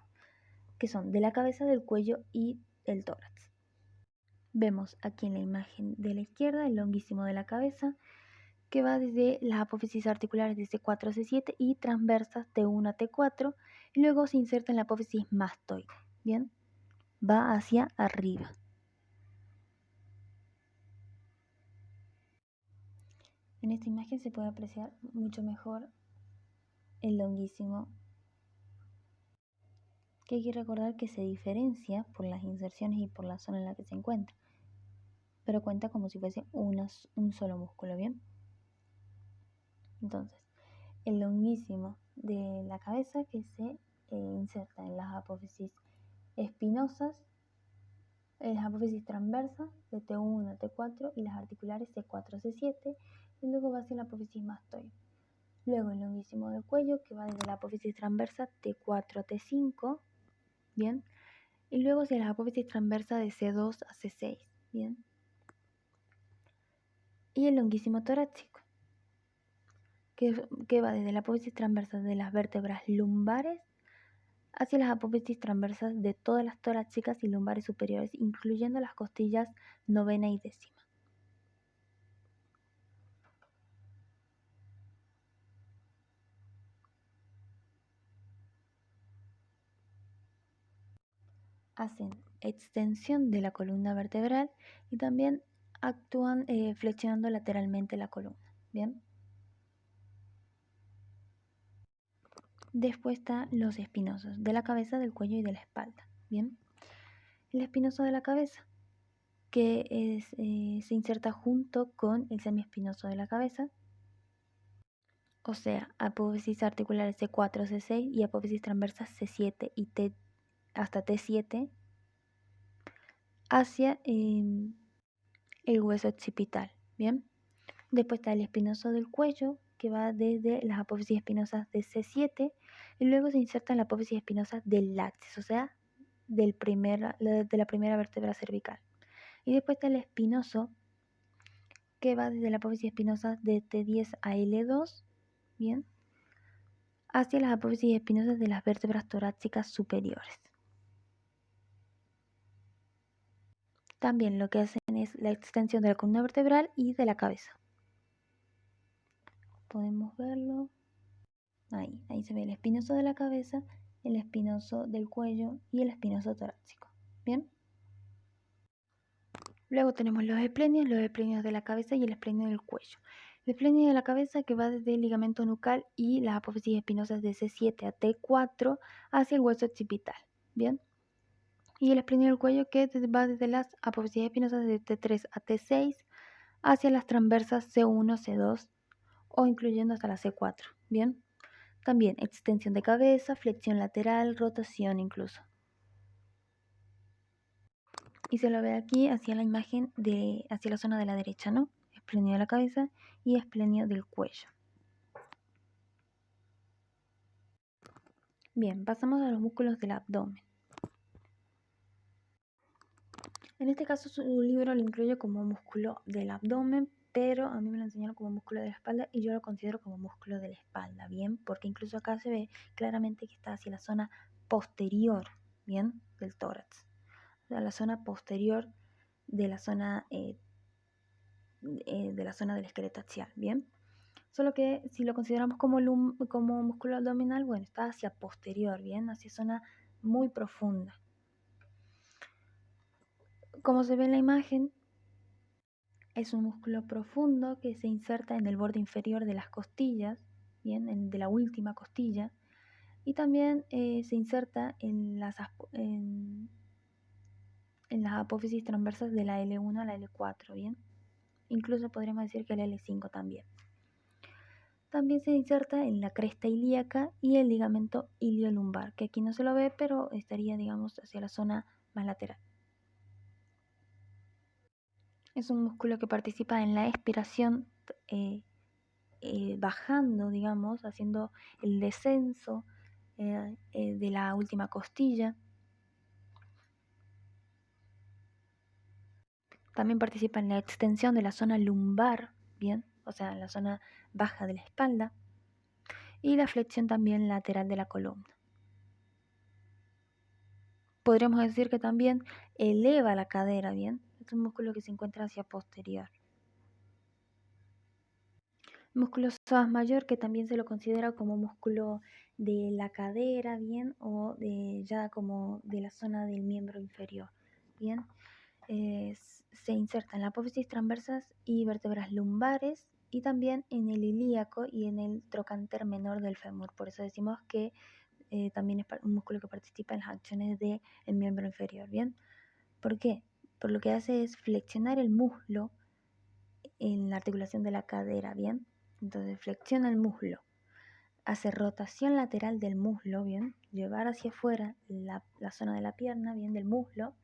que son de la cabeza, del cuello y el tórax. Vemos aquí en la imagen de la izquierda el longuísimo de la cabeza, que va desde las apófisis articulares de C4 a C7 y transversas T1 a T4, y luego se inserta en la apófisis mastoide. Bien, va hacia arriba. En esta imagen se puede apreciar mucho mejor el longuísimo, que hay que recordar que se diferencia por las inserciones y por la zona en la que se encuentra, pero cuenta como si fuese un solo músculo, ¿bien? Entonces, el longuísimo de la cabeza que se inserta en las apófisis espinosas, en las apófisis transversas de T1 a T4 y las articulares C4 a C7, y luego va hacia la apófisis mastoide. Luego el longuísimo del cuello que va desde la apófisis transversa T4 a T5, bien, y luego hacia la apófisis transversa de C2 a C6, bien, y el longuísimo torácico que va desde la apófisis transversa de las vértebras lumbares hacia las apófisis transversas de todas las torácicas y lumbares superiores, incluyendo las costillas novena y décima. hacen extensión de la columna vertebral y también actúan flexionando lateralmente la columna. Bien. Después están los espinosos de la cabeza, del cuello y de la espalda. Bien. El espinoso de la cabeza, que se inserta junto con el semiespinoso de la cabeza, o sea, apófisis articular C4, C6 y apófisis transversa C7 y hasta T7 hacia el hueso occipital. Bien. Después está el espinoso del cuello, que va desde las apófisis espinosas de C7 y luego se inserta en la apófisis espinosa del látex, o sea, de la primera vértebra cervical. Y después está el espinoso, que va desde la apófisis espinosa de T10 a L2, bien, hacia las apófisis espinosas de las vértebras torácicas superiores. También lo que hacen es la extensión de la columna vertebral y de la cabeza. Podemos verlo. Ahí se ve el espinoso de la cabeza, el espinoso del cuello y el espinoso torácico. Bien. Luego tenemos los esplenios de la cabeza y el esplenio del cuello. El esplenio de la cabeza, que va desde el ligamento nucal y las apófisis espinosas de C7 a T4 hacia el hueso occipital. Bien. Y el esplenio del cuello, que va desde las apófisis espinosas de T3 a T6 hacia las transversas C1, C2 o incluyendo hasta la C4. Bien. También extensión de cabeza, flexión lateral, rotación incluso. Y se lo ve aquí hacia la imagen hacia la zona de la derecha, ¿no? Esplenio de la cabeza y esplenio del cuello. Bien, pasamos a los músculos del abdomen. En este caso su libro lo incluye como músculo del abdomen, pero a mí me lo enseñaron como músculo de la espalda y yo lo considero como músculo de la espalda, ¿bien? Porque incluso acá se ve claramente que está hacia la zona posterior, ¿bien? Del tórax. O sea, la zona posterior de la zona del esqueleto axial, ¿bien? Solo que si lo consideramos como músculo abdominal, bueno, está hacia posterior, ¿bien? Hacia zona muy profunda. Como se ve en la imagen, es un músculo profundo que se inserta en el borde inferior de las costillas, ¿bien? De la última costilla, y también se inserta en las apófisis transversas de la L1 a la L4, ¿bien? Incluso podríamos decir que la L5 también. También se inserta en la cresta ilíaca y el ligamento iliolumbar, que aquí no se lo ve, pero estaría, digamos, hacia la zona más lateral. Es un músculo que participa en la expiración, bajando, digamos, haciendo el descenso de la última costilla. También participa en la extensión de la zona lumbar, bien, o sea, en la zona baja de la espalda, y la flexión también lateral de la columna. Podríamos decir que también eleva la cadera, ¿bien? Es un músculo que se encuentra hacia posterior. Músculo psoas mayor, que también se lo considera como músculo de la cadera, ¿bien? O ya como de la zona del miembro inferior, ¿bien? Se inserta en la apófisis transversas y vértebras lumbares y también en el ilíaco y en el trocánter menor del fémur. Por eso decimos que también es un músculo que participa en las acciones del miembro inferior, ¿bien? ¿Por qué? Por lo que hace es flexionar el muslo en la articulación de la cadera, ¿bien? Entonces flexiona el muslo, hace rotación lateral del muslo, ¿bien? Llevar hacia afuera la zona de la pierna, ¿bien? Del muslo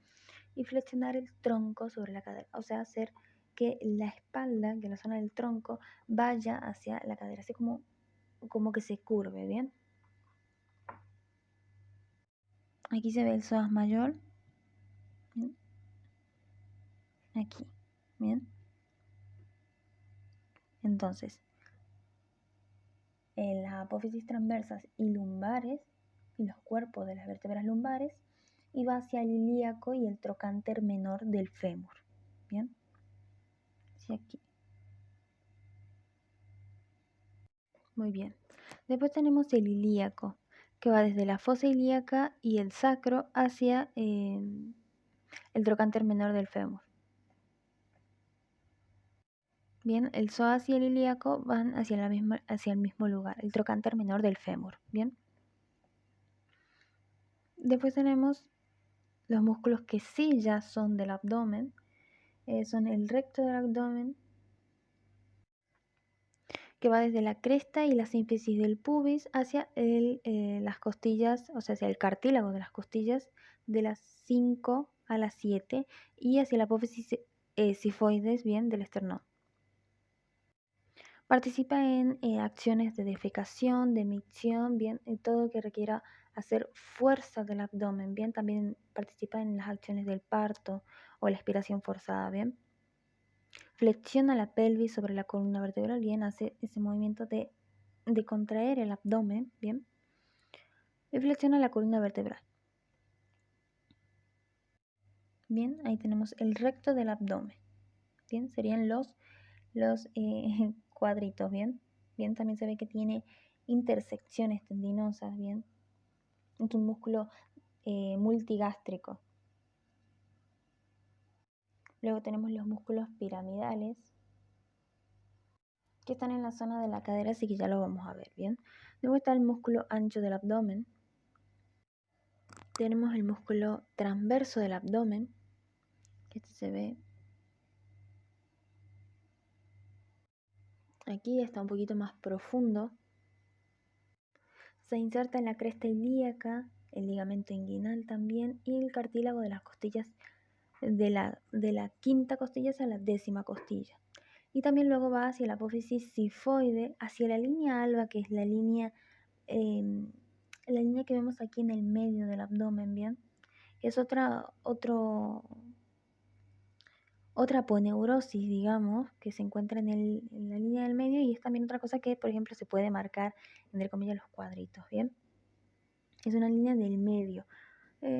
y flexionar el tronco sobre la cadera, o sea, hacer que la espalda, que la zona del tronco vaya hacia la cadera, así como que se curve, ¿bien? Aquí se ve el psoas mayor, ¿bien? Aquí, ¿bien? Entonces, en las apófisis transversas y lumbares y los cuerpos de las vértebras lumbares y va hacia el ilíaco y el trocánter menor del fémur, ¿bien? Hacia aquí. Muy bien. Después tenemos el ilíaco, que va desde la fosa ilíaca y el sacro hacia el trocánter menor del fémur. Bien, el psoas y el ilíaco van hacia el mismo lugar, el trocánter menor del fémur. Bien. Después tenemos los músculos que sí ya son del abdomen, son el recto del abdomen, que va desde la cresta y la sínfisis del pubis hacia las costillas, o sea, hacia el cartílago de las costillas de las 5 a las 7 y hacia la apófisis sifoides, bien, del esternón. Participa en acciones de defecación, de micción, bien, en todo lo que requiera hacer fuerza del abdomen, bien, también participa en las acciones del parto o la expiración forzada, bien. Flexiona la pelvis sobre la columna vertebral, bien, hace ese movimiento de contraer el abdomen, bien, y flexiona la columna vertebral. Bien, ahí tenemos el recto del abdomen, bien, serían los cuadritos, bien. Bien, también se ve que tiene intersecciones tendinosas, bien. Es un músculo multigástrico. Luego tenemos los músculos piramidales, que están en la zona de la cadera, así que ya lo vamos a ver, bien. Luego está el músculo ancho del abdomen. Tenemos el músculo transverso del abdomen, que este se ve aquí, está un poquito más profundo. Se inserta en la cresta ilíaca, el ligamento inguinal también y el cartílago de las costillas de la quinta costilla hacia la 10ª costilla. Y también luego va hacia la apófisis sifoide, hacia la línea alba, que es la línea que vemos aquí en el medio del abdomen, bien. Es otra aponeurosis, digamos, que se encuentra en la línea del medio, y es también otra cosa que, por ejemplo, se puede marcar, entre comillas, los cuadritos, bien. Es una línea del medio.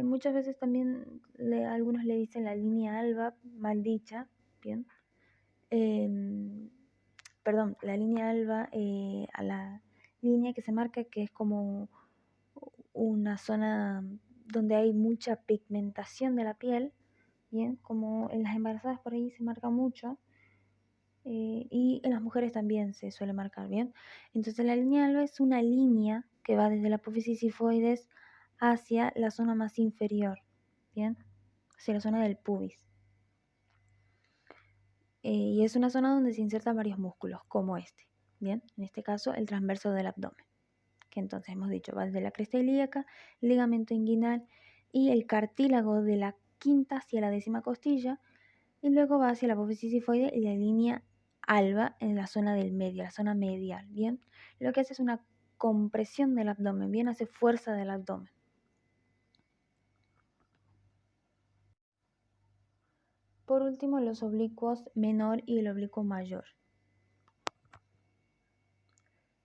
Muchas veces también algunos le dicen la línea alba, mal dicha, bien. Perdón, la línea alba a la línea que se marca, que es como una zona donde hay mucha pigmentación de la piel, bien, como en las embarazadas por ahí se marca mucho, y en las mujeres también se suele marcar, bien. Entonces la línea alba es una línea que va desde la apófisis sifoides hacia la zona más inferior, bien, hacia la zona del pubis. Y es una zona donde se insertan varios músculos, como este, bien, en este caso el transverso del abdomen, que entonces hemos dicho va desde la cresta ilíaca, ligamento inguinal y el cartílago de la quinta hacia la 10ª costilla, y luego va hacia la apófisis sifoide y la línea alba en la zona del medio, la zona medial, bien. Lo que hace es una compresión del abdomen, bien, hace fuerza del abdomen. Por último, los oblicuos menor y el oblicuo mayor.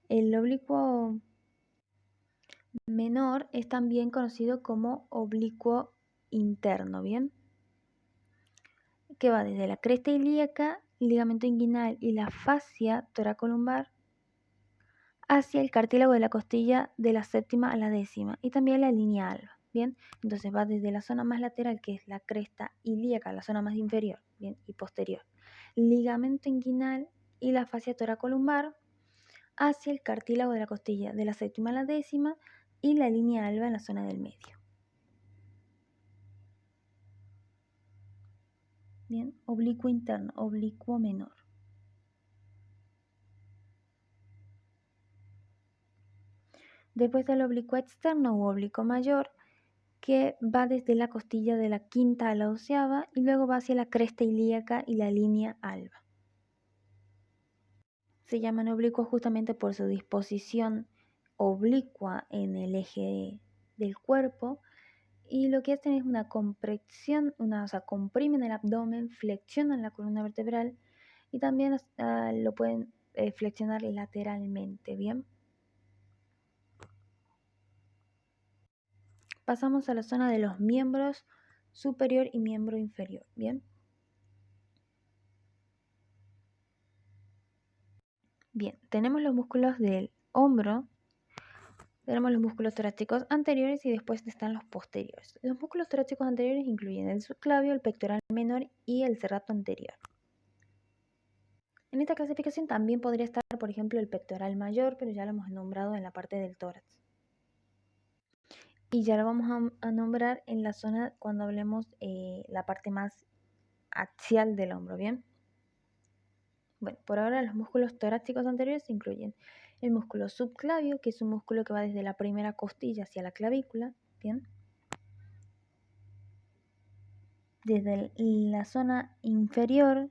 El oblicuo menor es también conocido como oblicuo interno, ¿bien? Que va desde la cresta ilíaca, ligamento inguinal y la fascia toracolumbar hacia el cartílago de la costilla de la 7ª a la 10ª y también la línea alba, ¿bien? Entonces va desde la zona más lateral, que es la cresta ilíaca, la zona más inferior, ¿bien? Y posterior, ligamento inguinal y la fascia toracolumbar hacia el cartílago de la costilla de la 7ª a la 10ª y la línea alba en la zona del medio. Bien, oblicuo interno, oblicuo menor. Después del oblicuo externo u oblicuo mayor, que va desde la costilla de la 5ª a la 12ª y luego va hacia la cresta ilíaca y la línea alba. Se llaman oblicuos justamente por su disposición oblicua en el eje del cuerpo, y lo que hacen es una compresión, o sea, comprimen el abdomen, flexionan la columna vertebral y también lo pueden flexionar lateralmente, ¿bien? Pasamos a la zona de los miembros superior y miembro inferior, ¿bien? Bien, tenemos los músculos del hombro, Tenemos los músculos torácicos anteriores y después están los posteriores. Los músculos torácicos anteriores incluyen el subclavio, el pectoral menor y el serrato anterior. En esta clasificación también podría estar, por ejemplo, el pectoral mayor, pero ya lo hemos nombrado en la parte del tórax. Y ya lo vamos a nombrar en la zona cuando hablemos la parte más axial del hombro, ¿bien? Bueno, por ahora los músculos torácicos anteriores incluyen el músculo subclavio, que es un músculo que va desde la primera costilla hacia la clavícula, ¿bien? Desde la zona inferior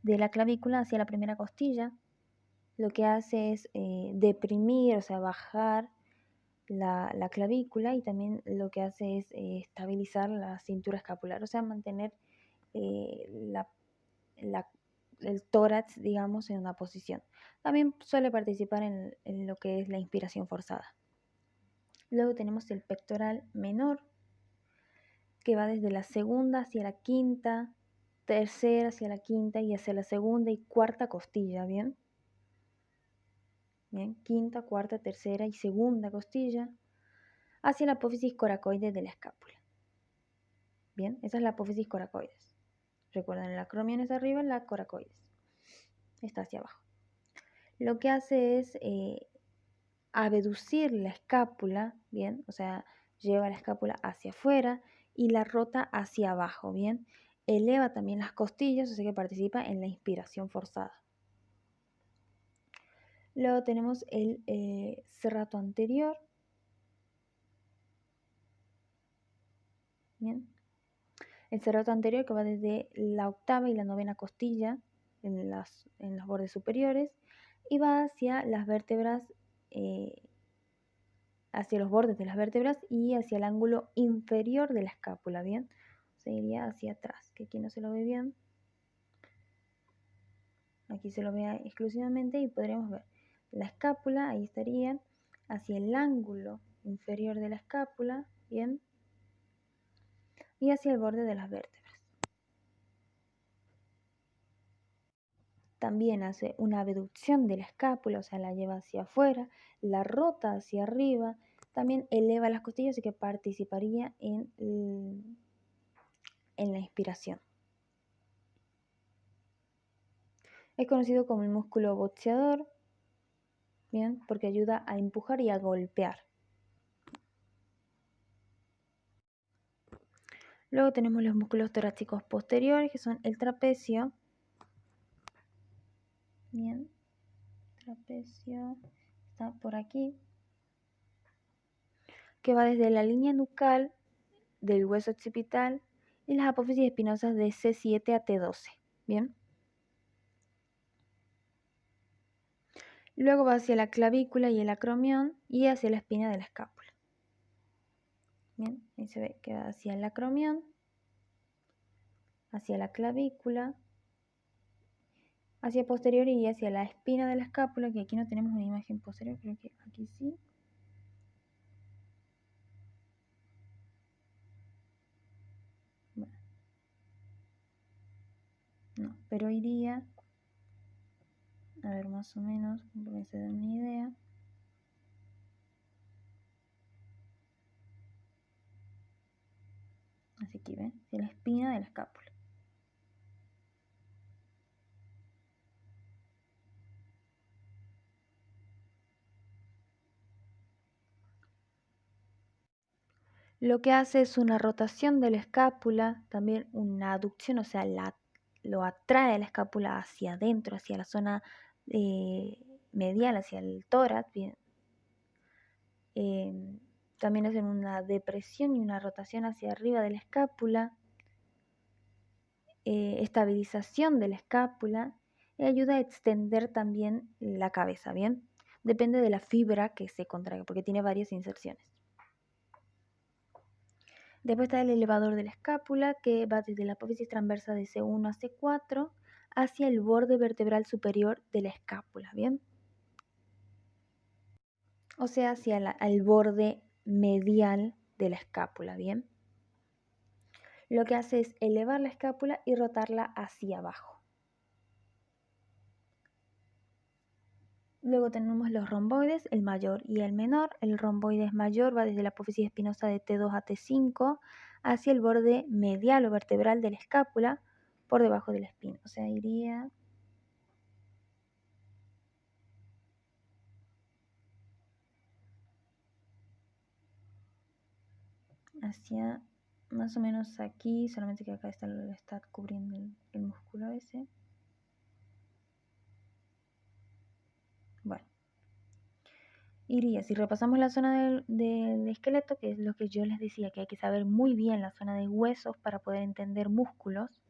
de la clavícula hacia la primera costilla, lo que hace es deprimir, o sea, bajar la clavícula, y también lo que hace es estabilizar la cintura escapular, o sea, mantener el tórax, digamos, en una posición. También suele participar en lo que es la inspiración forzada. Luego tenemos el pectoral menor, que va desde la segunda hacia la quinta, tercera hacia la quinta y hacia la segunda y cuarta costilla, ¿bien? Bien, quinta, cuarta, tercera y segunda costilla, hacia la apófisis coracoides de la escápula. Bien, esa es la apófisis coracoides. Recuerden, el acromion es arriba, la coracoides está hacia abajo. Lo que hace es abducir la escápula, bien, o sea, lleva la escápula hacia afuera y la rota hacia abajo, bien. Eleva también las costillas, o sea que participa en la inspiración forzada. Luego tenemos el serrato anterior. Bien. El serrato anterior que va desde la octava y la novena costilla en los bordes superiores y va hacia las vértebras, hacia los bordes de las vértebras y hacia el ángulo inferior de la escápula, ¿bien? Se iría hacia atrás, que aquí no se lo ve bien. Aquí se lo ve exclusivamente y podríamos ver la escápula, ahí estaría, hacia el ángulo inferior de la escápula, ¿bien? Y hacia el borde de las vértebras. También hace una abducción de la escápula, o sea, la lleva hacia afuera, la rota hacia arriba, también eleva las costillas y que participaría en la inspiración. Es conocido como el músculo boxeador, ¿bien? Porque ayuda a empujar y a golpear. Luego tenemos los músculos torácicos posteriores, que son el trapecio. Bien, trapecio está por aquí, que va desde la línea nucal del hueso occipital y las apófisis espinosas de C7 a T12. Bien. Luego va hacia la clavícula y el acromion y hacia la espina de la escápula. Bien, ahí se ve que va hacia el acromion, hacia la clavícula, hacia posterior y hacia la espina de la escápula, que aquí no tenemos una imagen posterior, creo que aquí sí. Bueno. No, pero iría, a ver, más o menos, para que se den una idea. Así que ven, hacia la espina de la escápula. Lo que hace es una rotación de la escápula, también una aducción, o sea, lo atrae la escápula hacia adentro, hacia la zona medial, hacia el tórax. Bien. También hacen una depresión y una rotación hacia arriba de la escápula, estabilización de la escápula y ayuda a extender también la cabeza, ¿bien? Depende de la fibra que se contraiga, porque tiene varias inserciones. Después está el elevador de la escápula, que va desde la apófisis transversa de C1 a C4 hacia el borde vertebral superior de la escápula, ¿bien? O sea, hacia el borde medial de la escápula, ¿bien? Lo que hace es elevar la escápula y rotarla hacia abajo. Luego tenemos los romboides, el mayor y el menor. El romboides mayor va desde la apófisis espinosa de T2 a T5 hacia el borde medial o vertebral de la escápula por debajo de la espina. O sea, iría hacia más o menos aquí, solamente que acá está cubriendo el músculo ese. Bueno, iría, si repasamos la zona del esqueleto, que es lo que yo les decía, que hay que saber muy bien la zona de huesos para poder entender músculos,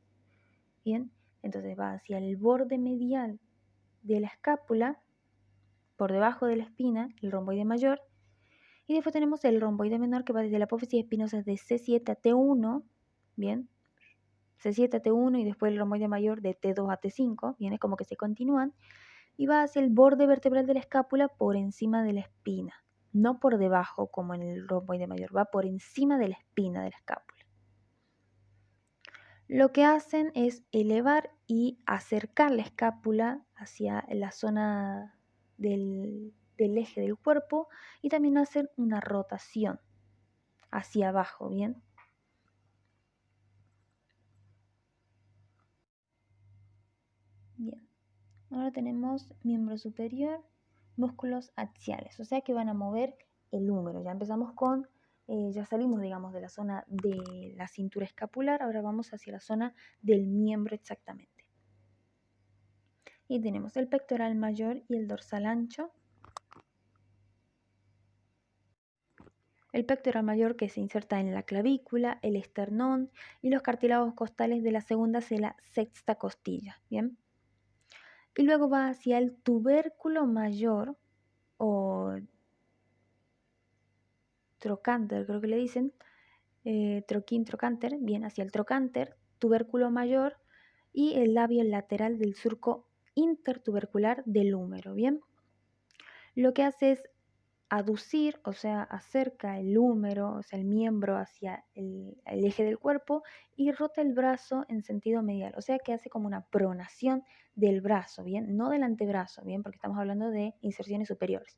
bien, entonces va hacia el borde medial de la escápula, por debajo de la espina, el romboide mayor, y después tenemos el romboide menor que va desde la apófisis espinosa de C7 a T1, bien, C7 a T1 y después el romboide mayor de T2 a T5, bien, es como que se continúan, y va hacia el borde vertebral de la escápula por encima de la espina, no por debajo como en el romboide mayor, va por encima de la espina de la escápula. Lo que hacen es elevar y acercar la escápula hacia la zona del eje del cuerpo y también hacen una rotación hacia abajo, ¿bien? Bien. Ahora tenemos miembro superior, músculos axiales, o sea que van a mover el húmero. Ya empezamos con, ya salimos, digamos, de la zona de la cintura escapular, ahora vamos hacia la zona del miembro exactamente. Y tenemos el pectoral mayor y el dorsal ancho. El pectoral mayor que se inserta en la clavícula, el esternón y los cartílagos costales de la segunda hacia la sexta costilla, ¿bien? Y luego va hacia el tubérculo mayor o trocánter, creo que le dicen, trocánter, bien, hacia el trocánter, tubérculo mayor y el labio lateral del surco intertubercular del húmero, ¿bien? Lo que hace es aducir, o sea, acerca el húmero, o sea, el miembro hacia el eje del cuerpo y rota el brazo en sentido medial, o sea, que hace como una pronación del brazo, ¿bien? No del antebrazo, ¿bien? Porque estamos hablando de inserciones superiores.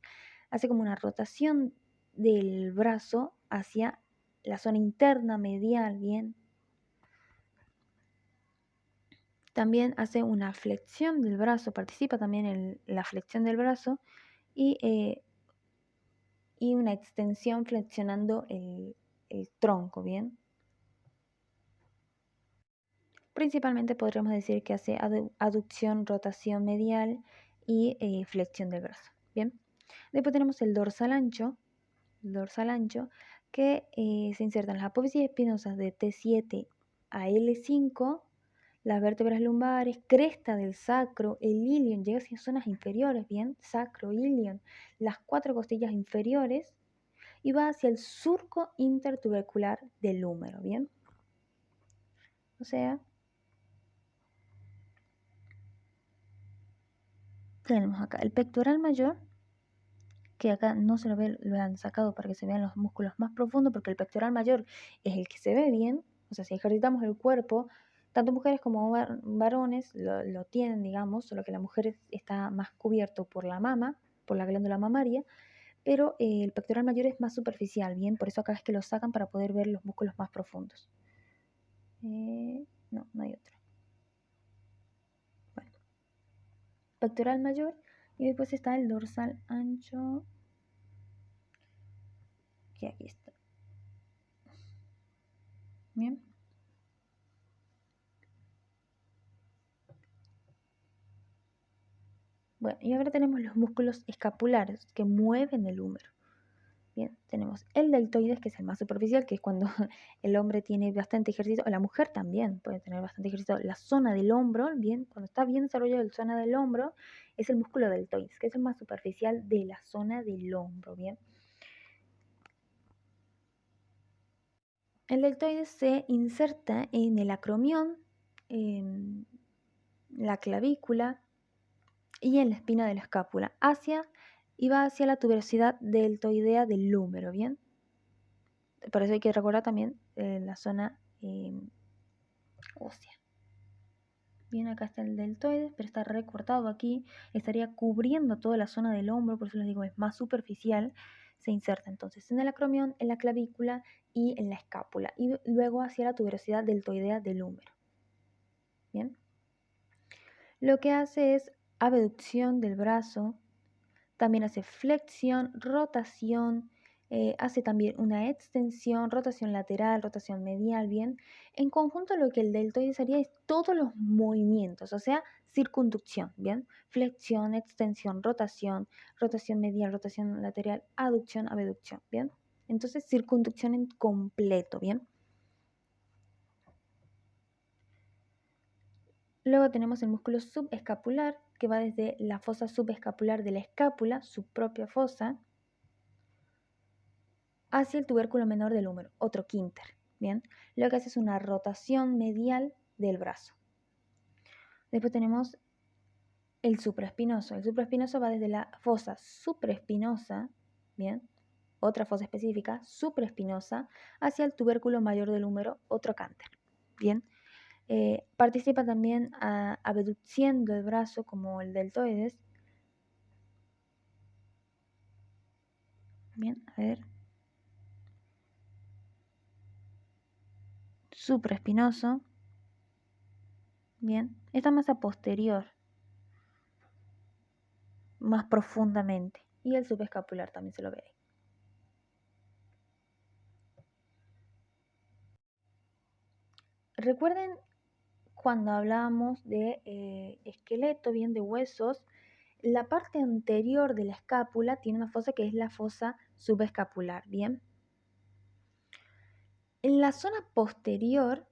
Hace como una rotación del brazo hacia la zona interna medial, ¿bien? También hace una flexión del brazo, participa también en la flexión del brazo y una extensión flexionando el tronco, ¿bien? Principalmente podríamos decir que hace aducción, rotación medial y flexión del brazo, ¿bien? Después tenemos el dorsal ancho que se inserta en las apófisis espinosas de T7 a L5, las vértebras lumbares, cresta del sacro, el ilion, llega hacia zonas inferiores, ¿bien? Sacro, ilion, las 4 costillas inferiores y va hacia el surco intertubercular del húmero, ¿bien? O sea, tenemos acá el pectoral mayor, que acá no se lo ve, lo han sacado para que se vean los músculos más profundos, porque el pectoral mayor es el que se ve bien, o sea, si ejercitamos el cuerpo, tanto mujeres como varones lo tienen, digamos, solo que la mujer está más cubierto por la mama, por la glándula mamaria, pero el pectoral mayor es más superficial, bien, por eso acá es que lo sacan para poder ver los músculos más profundos. No, no hay otro. Bueno, pectoral mayor y después está el dorsal ancho, que aquí está. Bien. Bueno, y ahora tenemos los músculos escapulares que mueven el húmero. Bien, tenemos el deltoides, que es el más superficial, que es cuando el hombre tiene bastante ejercicio, o la mujer también puede tener bastante ejercicio. La zona del hombro, bien, cuando está bien desarrollado la zona del hombro, es el músculo deltoides, que es el más superficial de la zona del hombro, bien. El deltoides se inserta en el acromión, en la clavícula y en la espina de la escápula, y va hacia la tuberosidad deltoidea del húmero, ¿bien? Por eso hay que recordar también la zona ósea. Bien. bien, acá está el deltoides, pero está recortado aquí, estaría cubriendo toda la zona del hombro, por eso les digo, es más superficial. Se inserta entonces en el acromión, en la clavícula y en la escápula, y luego hacia la tuberosidad deltoidea del húmero. Bien. Lo que hace es abducción del brazo, también hace flexión, rotación, hace también una extensión, rotación lateral, rotación medial, bien. En conjunto lo que el deltoides haría es todos los movimientos, o sea, circunducción, bien. Flexión, extensión, rotación, rotación medial, rotación lateral, aducción, abducción, bien. Entonces, circunducción en completo, bien. Luego tenemos el músculo subescapular, que va desde la fosa subescapular de la escápula, su propia fosa, hacia el tubérculo menor del húmero, otro quinter. Bien, lo que hace es una rotación medial del brazo. Después tenemos el supraespinoso. El supraespinoso va desde la fosa supraespinosa, bien, otra fosa específica, supraespinosa, hacia el tubérculo mayor del húmero, otro cánter. Bien, participa también abduciendo el brazo como el deltoides. Bien, a ver. Supraespinoso. Bien, está más a posterior, más profundamente. Y el subescapular también se lo ve ahí. Recuerden cuando hablábamos de esqueleto, bien de huesos, la parte anterior de la escápula tiene una fosa que es la fosa subescapular, bien. En la zona posterior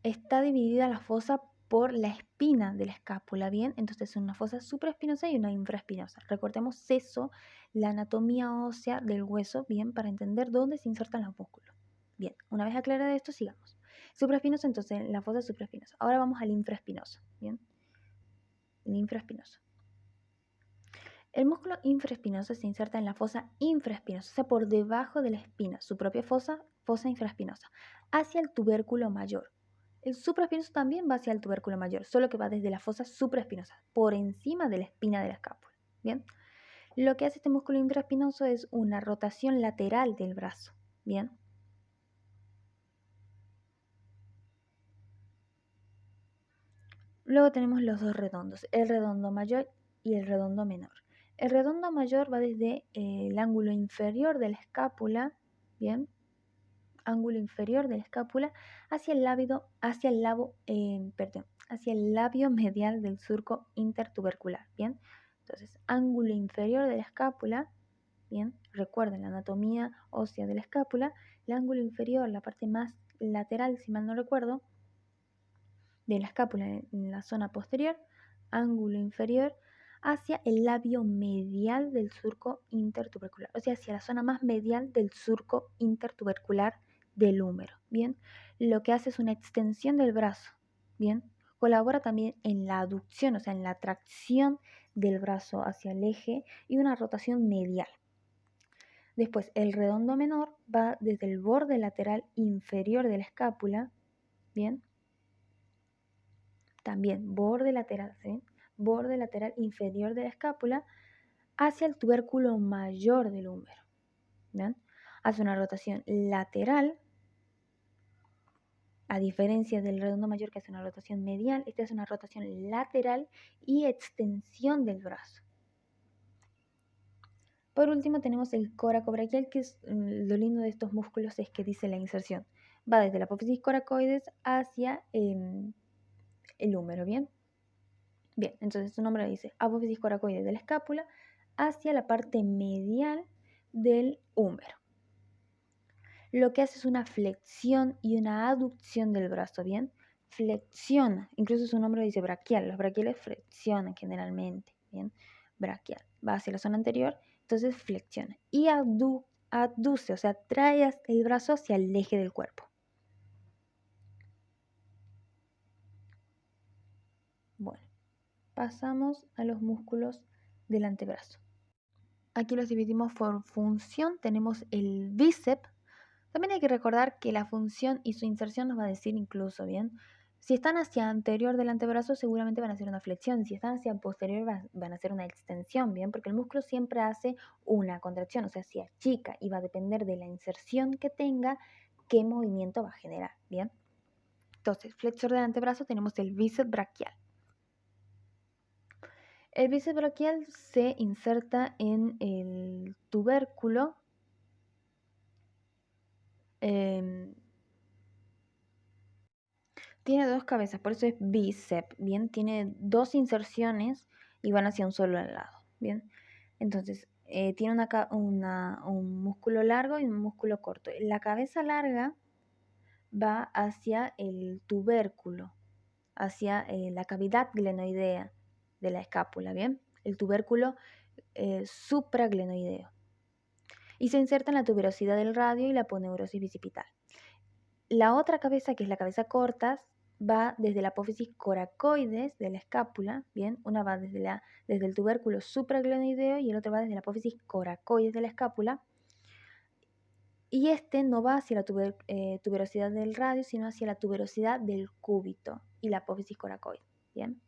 está dividida la fosa por la espina de la escápula, bien. Entonces es una fosa supraespinosa y una infraespinosa. Recordemos eso, la anatomía ósea del hueso, bien, para entender dónde se insertan los músculos. Bien, una vez aclarado esto, sigamos. Supraespinoso, entonces la fosa supraespinosa. Ahora vamos al infraespinoso, bien. El infraespinoso. El músculo infraespinoso se inserta en la fosa infraespinosa, o sea, por debajo de la espina, su propia fosa, fosa infraespinosa, hacia el tubérculo mayor. El supraespinoso también va hacia el tubérculo mayor, solo que va desde la fosa supraespinosa, por encima de la espina de la escápula. Bien, lo que hace este músculo infraespinoso es una rotación lateral del brazo. Bien. Luego tenemos los dos redondos, el redondo mayor y el redondo menor. El redondo mayor va desde el ángulo inferior de la escápula, bien, ángulo inferior de la escápula, hacia el labio medial del surco intertubercular, bien. Entonces, ángulo inferior de la escápula, bien, recuerden la anatomía ósea de la escápula, el ángulo inferior, la parte más lateral, si mal no recuerdo, de la escápula en la zona posterior, ángulo inferior, hacia el labio medial del surco intertubercular, o sea, hacia la zona más medial del surco intertubercular del húmero, ¿bien? Lo que hace es una extensión del brazo, ¿bien? Colabora también en la aducción, o sea, en la tracción del brazo hacia el eje y una rotación medial. Después, el redondo menor va desde el borde lateral inferior de la escápula, ¿bien? También borde lateral, ¿sí? Borde lateral inferior de la escápula hacia el tubérculo mayor del húmero. ¿Bien? Hace una rotación lateral, a diferencia del redondo mayor que hace una rotación medial, este hace una rotación lateral y extensión del brazo. Por último tenemos el coracobraquial, que es lo lindo de estos músculos es que dice la inserción. Va desde la apófisis coracoides hacia el húmero, ¿bien? Bien, entonces su nombre dice apófisis coracoide de la escápula hacia la parte medial del húmero. Lo que hace es una flexión y una aducción del brazo, ¿bien? Flexiona, incluso su nombre dice braquial, los braquiales flexionan generalmente, ¿bien? Braquial, va hacia la zona anterior, entonces flexiona. Y aduce, o sea, trae el brazo hacia el eje del cuerpo. Bueno, pasamos a los músculos del antebrazo. Aquí los dividimos por función. Tenemos el bíceps. También hay que recordar que la función y su inserción nos va a decir incluso, ¿bien? Si están hacia anterior del antebrazo, seguramente van a hacer una flexión. Si están hacia posterior, van a hacer una extensión, ¿bien? Porque el músculo siempre hace una contracción, o sea, se achica y va a depender de la inserción que tenga, qué movimiento va a generar, ¿bien? Entonces, flexor del antebrazo tenemos el bíceps braquial. El bíceps braquial se inserta en el tubérculo. Tiene dos cabezas, por eso es bíceps, ¿bien? Tiene dos inserciones y van hacia un solo lado, ¿bien? Entonces, tiene un músculo largo y un músculo corto. La cabeza larga va hacia el tubérculo, hacia la cavidad glenoidea de la escápula, ¿bien? El tubérculo supraglenoideo. Y se inserta en la tuberosidad del radio y la aponeurosis bicipital. La otra cabeza, que es la cabeza corta, va desde la apófisis coracoides de la escápula, ¿bien? Una va desde el tubérculo supraglenoideo y el otro va desde la apófisis coracoides de la escápula. Y este no va hacia la tuberosidad del radio, sino hacia la tuberosidad del cúbito y la apófisis coracoide, ¿bien?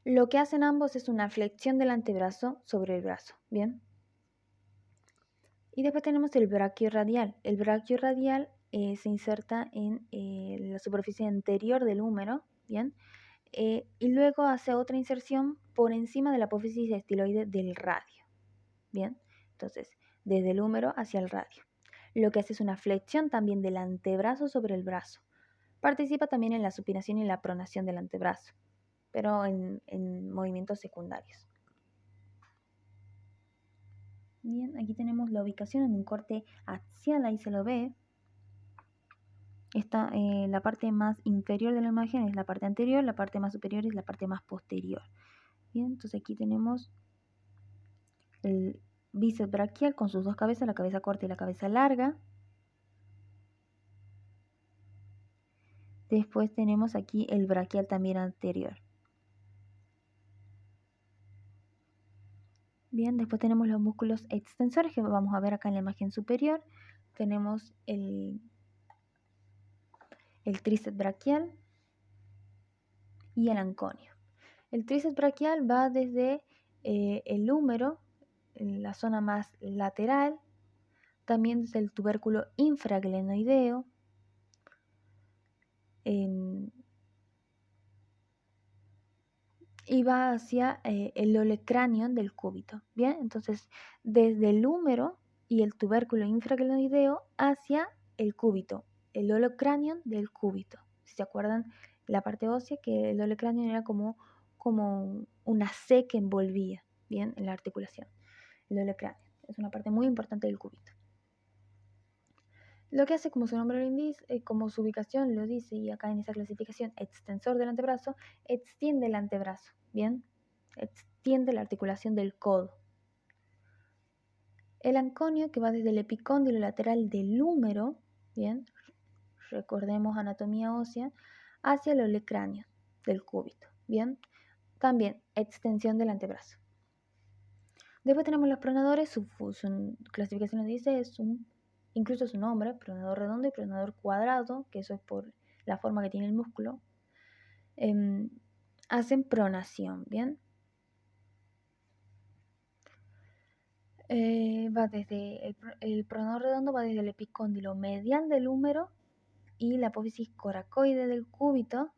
Lo que hacen ambos es una flexión del antebrazo sobre el brazo, ¿bien? Y después tenemos el braquiorradial. El braquiorradial se inserta en la superficie anterior del húmero, ¿bien? Y luego hace otra inserción por encima de la apófisis estiloide del radio, ¿bien? Entonces, desde el húmero hacia el radio. Lo que hace es una flexión también del antebrazo sobre el brazo. Participa también en la supinación y la pronación del antebrazo, pero en movimientos secundarios. Bien, aquí tenemos la ubicación en un corte axial, ahí se lo ve. La parte más inferior de la imagen es la parte anterior, la parte más superior es la parte más posterior. Bien, entonces aquí tenemos el bíceps braquial con sus dos cabezas, la cabeza corta y la cabeza larga. Después tenemos aquí el braquial también anterior. Bien, después tenemos los músculos extensores que vamos a ver acá en la imagen superior. Tenemos el tríceps braquial y el anconio. El tríceps braquial va desde el húmero, en la zona más lateral, también desde el tubérculo infraglenoideo, y va hacia el olecranion del cúbito. Bien, entonces desde el húmero y el tubérculo infraglenoideo hacia el cúbito, el olecranion del cúbito. Si se acuerdan, la parte ósea, que el olecranion era como una C que envolvía, bien, en la articulación. El olecranion es una parte muy importante del cúbito. Lo que hace, como su nombre lo indica, como su ubicación lo dice, y acá en esa clasificación, extensor del antebrazo, extiende el antebrazo, ¿bien? Extiende la articulación del codo. El anconio, que va desde el epicóndilo lateral del húmero, ¿bien? Recordemos anatomía ósea, hacia el olecráneo del cúbito, ¿bien? También extensión del antebrazo. Después tenemos los pronadores, su clasificación nos dice, incluso su nombre, pronador redondo y pronador cuadrado, que eso es por la forma que tiene el músculo, hacen pronación, ¿bien? Va desde el pronador redondo va desde el epicóndilo medial del húmero y la apófisis coracoide del cúbito,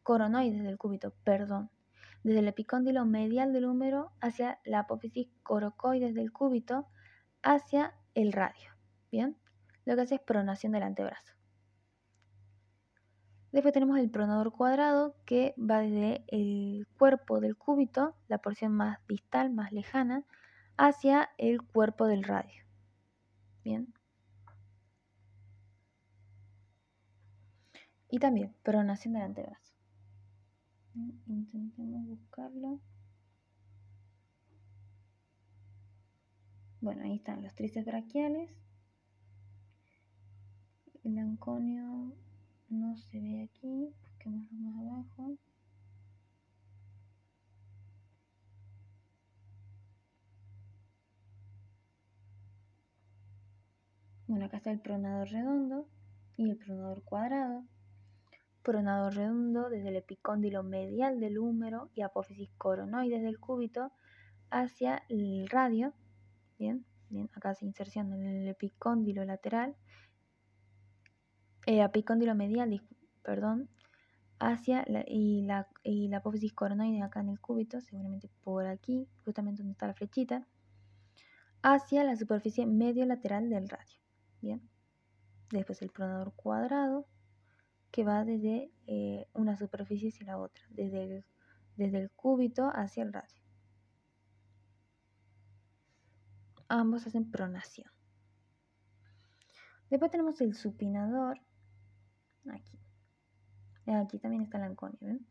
coronoide del cúbito, perdón, desde el epicóndilo medial del húmero hacia la apófisis coracoides del cúbito hacia el radio, ¿bien? Lo que hace es pronación del antebrazo. Después tenemos el pronador cuadrado, que va desde el cuerpo del cúbito, la porción más distal, más lejana, hacia el cuerpo del radio. Bien. Y también pronación del antebrazo. Intentemos buscarlo. Bueno, ahí están los tríceps braquiales. El anconio no se ve aquí. Busquémoslo más abajo. Bueno, acá está el pronador redondo y el pronador cuadrado. Pronador redondo desde el epicóndilo medial del húmero y apófisis coronoides del cúbito hacia el radio. Bien, acá hace inserción en el epicóndilo lateral, epicóndilo medial, perdón, hacia la apófisis coronoide acá en el cúbito, seguramente por aquí, justamente donde está la flechita, hacia la superficie medio lateral del radio. Bien, después el pronador cuadrado, que va desde una superficie hacia la otra, desde el cúbito hacia el radio. Ambos hacen pronación. Después tenemos el supinador, aquí. Aquí también está el anconio, ¿ven?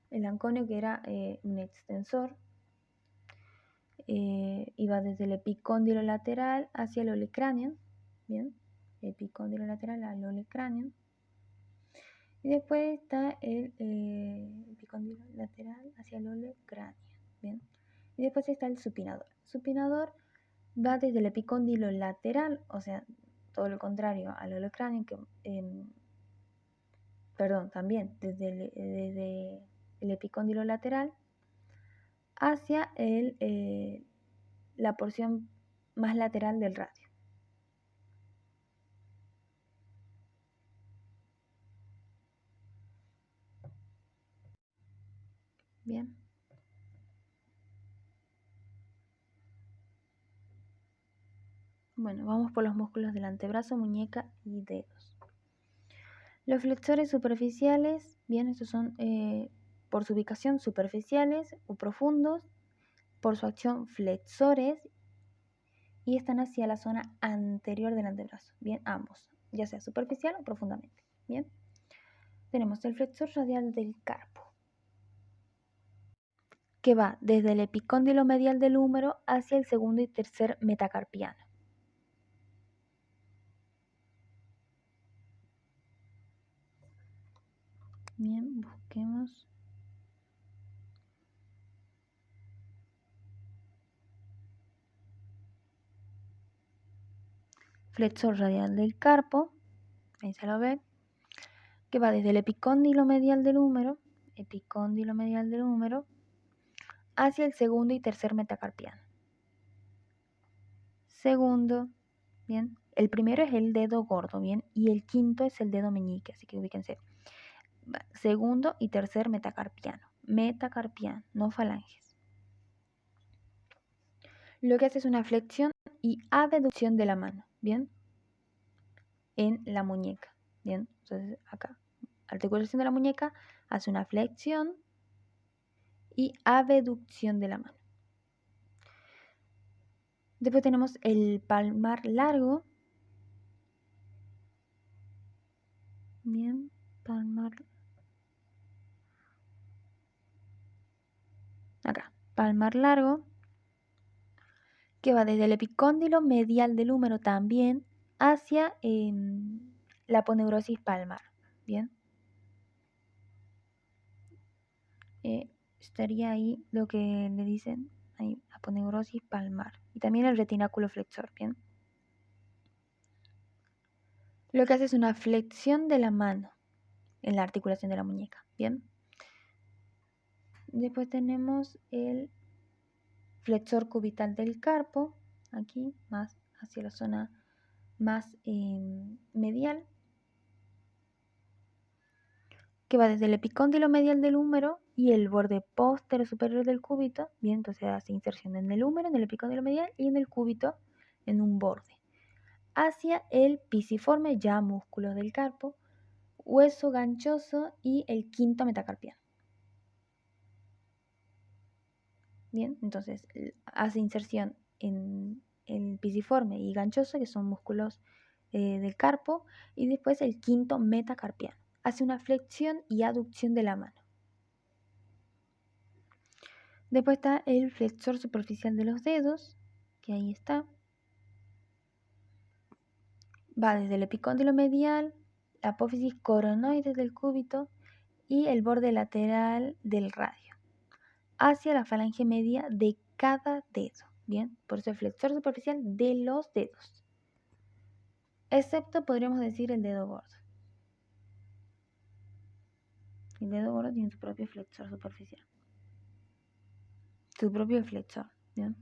El anconio, que era un extensor, iba desde el epicóndilo lateral hacia el olecráneo, ¿bien? Epicóndilo lateral al olecráneo. Y después está el epicóndilo lateral hacia el olecráneo, ¿bien? Y después está el supinador. El supinador va desde el epicóndilo lateral, o sea, todo lo contrario al olecráneo, también desde el epicóndilo lateral hacia la porción más lateral del radio. Bien. Bueno, vamos por los músculos del antebrazo, muñeca y dedos. Los flexores superficiales, bien, estos son por su ubicación superficiales o profundos, por su acción flexores, y están hacia la zona anterior del antebrazo, bien, ambos, ya sea superficial o profundamente, bien. Tenemos el flexor radial del carpo, que va desde el epicóndilo medial del húmero hacia el segundo y tercer metacarpiano. Bien, busquemos. Flexor radial del carpo, ahí se lo ve, que va desde el epicóndilo medial del húmero hacia el segundo y tercer metacarpiano. Segundo, bien, el primero es el dedo gordo, bien, y el quinto es el dedo meñique, así que ubíquense. Segundo y tercer metacarpiano, no falanges. Lo que hace es una flexión y abducción de la mano, bien, en la muñeca, bien. Entonces acá, articulación de la muñeca, hace una flexión y abducción de la mano. Después tenemos el palmar largo. Bien, palmar. Acá, palmar largo, que va desde el epicóndilo medial del húmero también hacia la aponeurosis palmar. Bien. Estaría ahí lo que le dicen, ahí, aponeurosis palmar. Y también el retináculo flexor, bien. Lo que hace es una flexión de la mano en la articulación de la muñeca, bien. Después tenemos el flexor cubital del carpo, aquí más hacia la zona más medial, que va desde el epicóndilo medial del húmero y el borde póstero superior del cúbito, bien, entonces hace inserción en el húmero, en el epicóndilo medial y en el cúbito en un borde, hacia el pisiforme, ya músculo del carpo, hueso ganchoso y el quinto metacarpiano. Bien, entonces hace inserción en el pisiforme y ganchoso, que son músculos del carpo, y después el quinto metacarpiano. Hace una flexión y aducción de la mano. Después está el flexor superficial de los dedos, que ahí está. Va desde el epicóndilo medial, la apófisis coronoides del cúbito y el borde lateral del radio, hacia la falange media de cada dedo. bien, por eso el flexor superficial de los dedos, excepto podríamos decir el dedo gordo. El dedo gordo tiene su propio flexor superficial, su propio flexor, bien.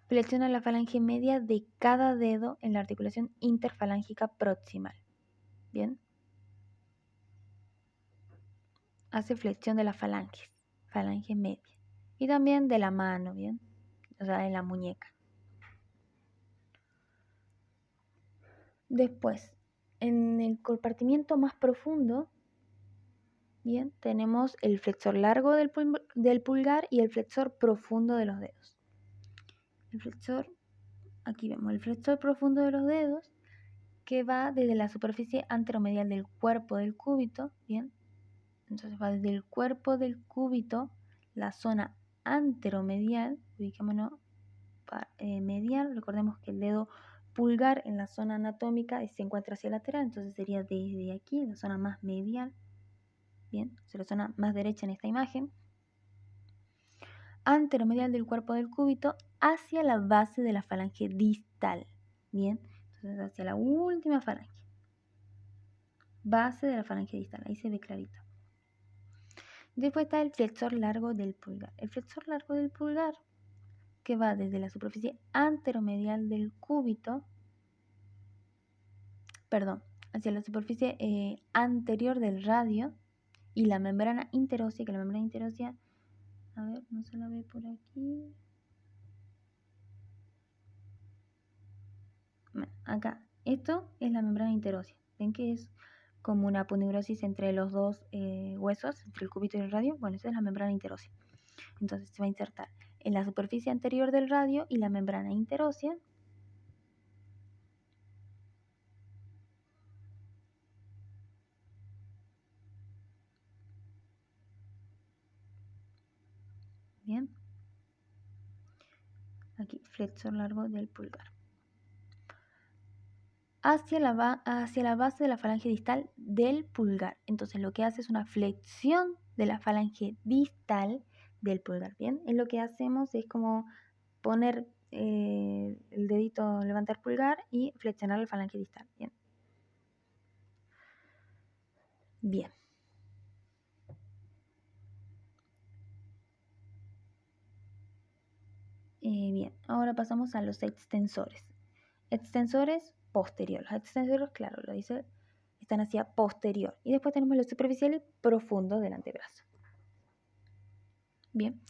Flexiona la falange media de cada dedo en la articulación interfalángica proximal, bien. Hace flexión de las falanges, falange media, y también de la mano, bien, o sea, de la muñeca. Después, en el compartimiento más profundo, bien, tenemos el flexor largo del pulgar y el flexor profundo de los dedos. El flexor, aquí vemos el flexor profundo de los dedos, que va desde la superficie anteromedial del cuerpo del cúbito, bien. Entonces va desde el cuerpo del cúbito, la zona anteromedial, ubicémonos medial, recordemos que el dedo pulgar en la zona anatómica se encuentra hacia lateral, entonces sería desde aquí, la zona más medial, bien, o sea, la zona más derecha en esta imagen, anteromedial del cuerpo del cúbito hacia la base de la falange distal, bien, entonces hacia la última falange, base de la falange distal, ahí se ve clarito. Después está el flexor largo del pulgar. El flexor largo del pulgar, que va desde la superficie anteromedial del cúbito, hacia la superficie anterior del radio y la membrana interósea, que la membrana interósea, a ver, no se la ve por aquí. Bueno, acá, esto es la membrana interósea. Ven que es como una aponeurosis entre los dos huesos, entre el cúbito y el radio. Bueno, esa es la membrana interósea. Entonces se va a insertar en la superficie anterior del radio y la membrana interósea. Bien. Aquí, flexor largo del pulgar. Hacia la base de la falange distal del pulgar. Entonces lo que hace es una flexión de la falange distal del pulgar. Bien, es lo que hacemos, es como poner el dedito, levantar pulgar y flexionar la falange distal. Bien. Bien. Bien, ahora pasamos a los extensores. Extensores posteriores. Los extensores, claro, lo dice, están hacia posterior. Y después tenemos los superficiales profundos del antebrazo. Bien,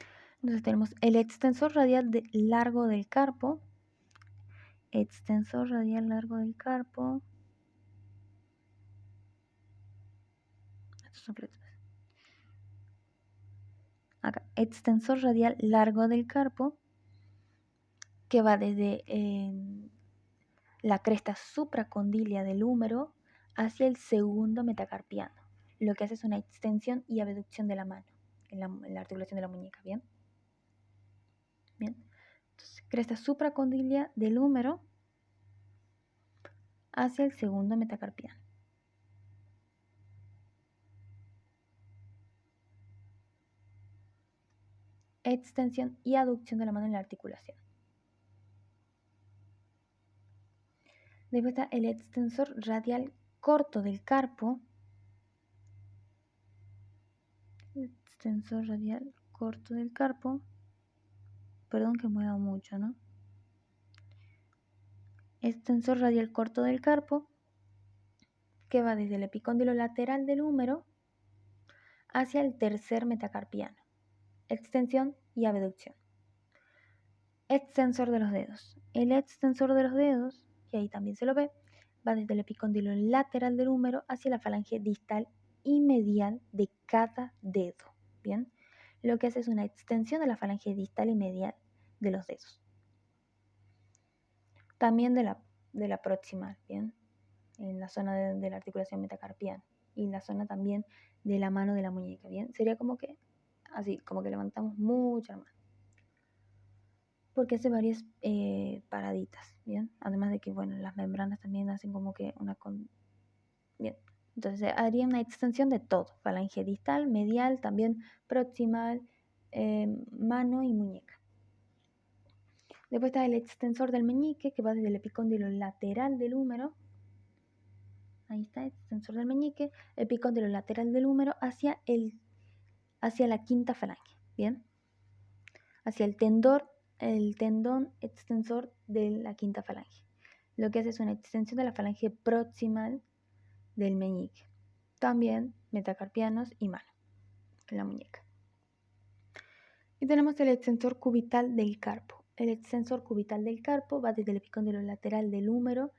entonces tenemos el extensor radial largo del carpo. Extensor radial largo del carpo. Estos son flexores. Acá, extensor radial largo del carpo, que va desde la cresta supracondilia del húmero hacia el segundo metacarpiano. Lo que hace es una extensión y abducción de la mano en la articulación de la muñeca. Bien. Bien. Entonces, cresta supracondilia del húmero hacia el segundo metacarpiano. Extensión y aducción de la mano en la articulación. Después está el extensor radial corto del carpo. Extensor radial corto del carpo. Perdón que mueva mucho, ¿no? Extensor radial corto del carpo, que va desde el epicóndilo lateral del húmero hacia el tercer metacarpiano. Extensión y abducción. Extensor de los dedos. El extensor de los dedos, y ahí también se lo ve, va desde el epicóndilo lateral del húmero hacia la falange distal y medial de cada dedo. Bien, lo que hace es una extensión de la falange distal y medial de los dedos. También de la proximal, bien, en la zona de la articulación metacarpiana y en la zona también de la mano de la muñeca. Bien, sería como que así, como que levantamos mucho la mano, porque hace varias paraditas, ¿bien? Además de que, bueno, las membranas también hacen como que bien, entonces haría una extensión de todo, falange distal, medial, también proximal, mano y muñeca. Después está el extensor del meñique, que va desde el epicóndilo lateral del húmero. Ahí está, el extensor del meñique, epicóndilo lateral del húmero hacia la quinta falange. Bien. Hacia el tendón extensor de la quinta falange. Lo que hace es una extensión de la falange proximal del meñique. También metacarpianos y mano en la muñeca. Y tenemos el extensor cubital del carpo. El extensor cubital del carpo va desde el epicóndilo lateral del húmero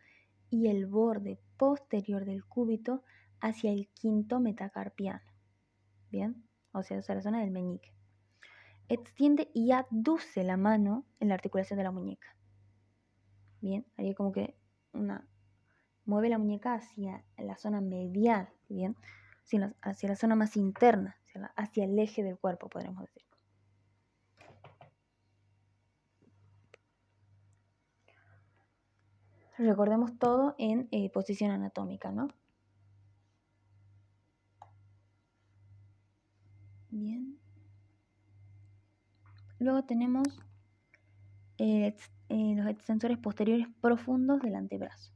y el borde posterior del cúbito hacia el quinto metacarpiano. Bien, o sea, hacia la zona del meñique. Extiende y aduce la mano en la articulación de la muñeca. Bien, ahí como que mueve la muñeca hacia la zona medial, bien, hacia la zona más interna, hacia el eje del cuerpo, podríamos decir. Recordemos todo en posición anatómica, ¿no? Bien. Luego tenemos los extensores posteriores profundos del antebrazo.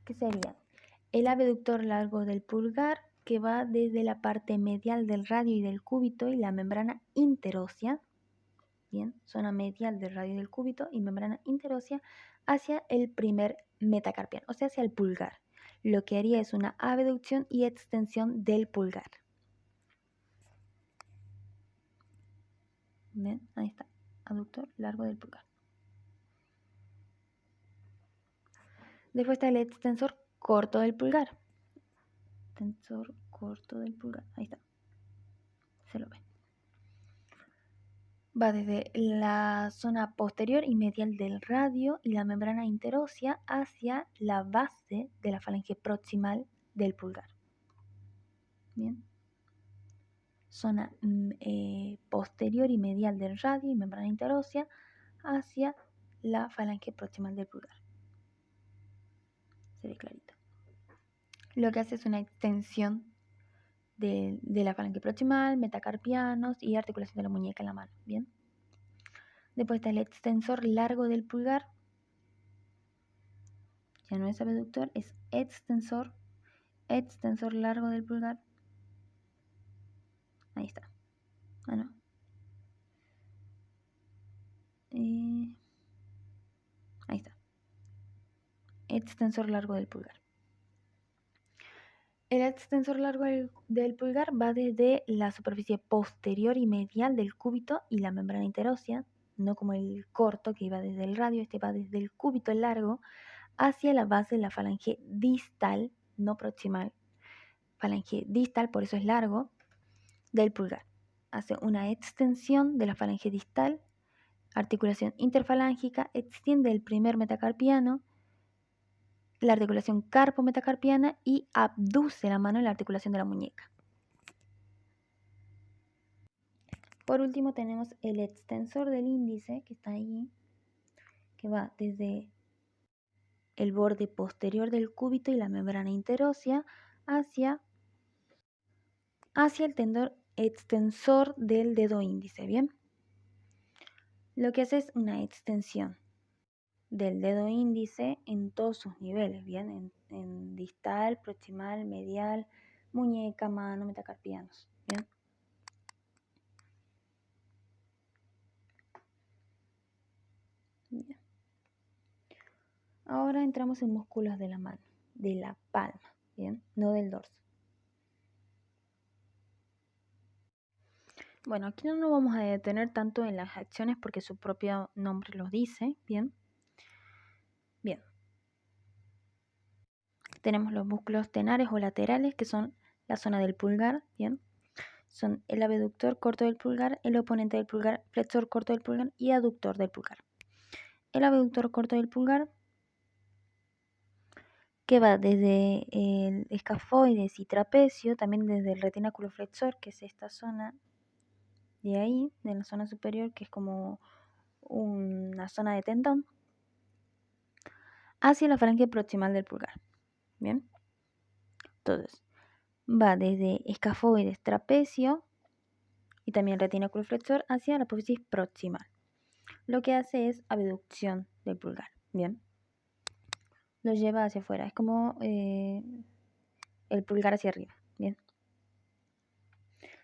¿Qué sería? El abductor largo del pulgar, que va desde la parte medial del radio y del cúbito y la membrana interósea. Bien, zona medial del radio del cúbito y membrana interósea hacia el primer metacarpiano, o sea, hacia el pulgar. Lo que haría es una abducción y extensión del pulgar. ¿Ven? Ahí está, abductor largo del pulgar. Después está el extensor corto del pulgar. Extensor corto del pulgar, ahí está. Se lo ve. Va desde la zona posterior y medial del radio y la membrana interósea hacia la base de la falange proximal del pulgar. Bien. Zona posterior y medial del radio y membrana interósea hacia la falange proximal del pulgar. Se ve clarito. Lo que hace es una extensión de la falange proximal, metacarpianos y articulación de la muñeca en la mano. Bien. Después está el extensor largo del pulgar. Ya no es abductor, es extensor largo del pulgar. Ahí está. Ah, no. Ahí está. Extensor largo del pulgar. El extensor largo del pulgar va desde la superficie posterior y medial del cúbito y la membrana interósea, no como el corto que iba desde el radio, este va desde el cúbito largo hacia la base de la falange distal, no proximal, falange distal, por eso es largo, del pulgar. Hace una extensión de la falange distal, articulación interfalángica, extiende el primer metacarpiano, la articulación carpo-metacarpiana y abduce la mano en la articulación de la muñeca. Por último tenemos el extensor del índice, que está ahí, que va desde el borde posterior del cúbito y la membrana interósea hacia el tendón extensor del dedo índice, ¿bien? Lo que hace es una extensión del dedo índice en todos sus niveles, ¿bien? En distal, proximal, medial, muñeca, mano, metacarpianos, ¿bien? Bien. Ahora entramos en músculos de la mano, de la palma, ¿bien? No del dorso. Bueno, aquí no nos vamos a detener tanto en las acciones porque su propio nombre lo dice, ¿bien? Bien. Tenemos los músculos tenares o laterales, que son la zona del pulgar, ¿bien? Son el abductor corto del pulgar, el oponente del pulgar, flexor corto del pulgar y aductor del pulgar. El abductor corto del pulgar, que va desde el escafoides y trapecio, también desde el retináculo flexor, que es esta zona de ahí, de la zona superior, que es como una zona de tendón, hacia la falange proximal del pulgar. Bien. Entonces, va desde escafoides, trapecio y también retináculo flexor hacia la apófisis proximal. Lo que hace es abducción del pulgar, ¿bien? Lo lleva hacia afuera, es como el pulgar hacia arriba, ¿bien?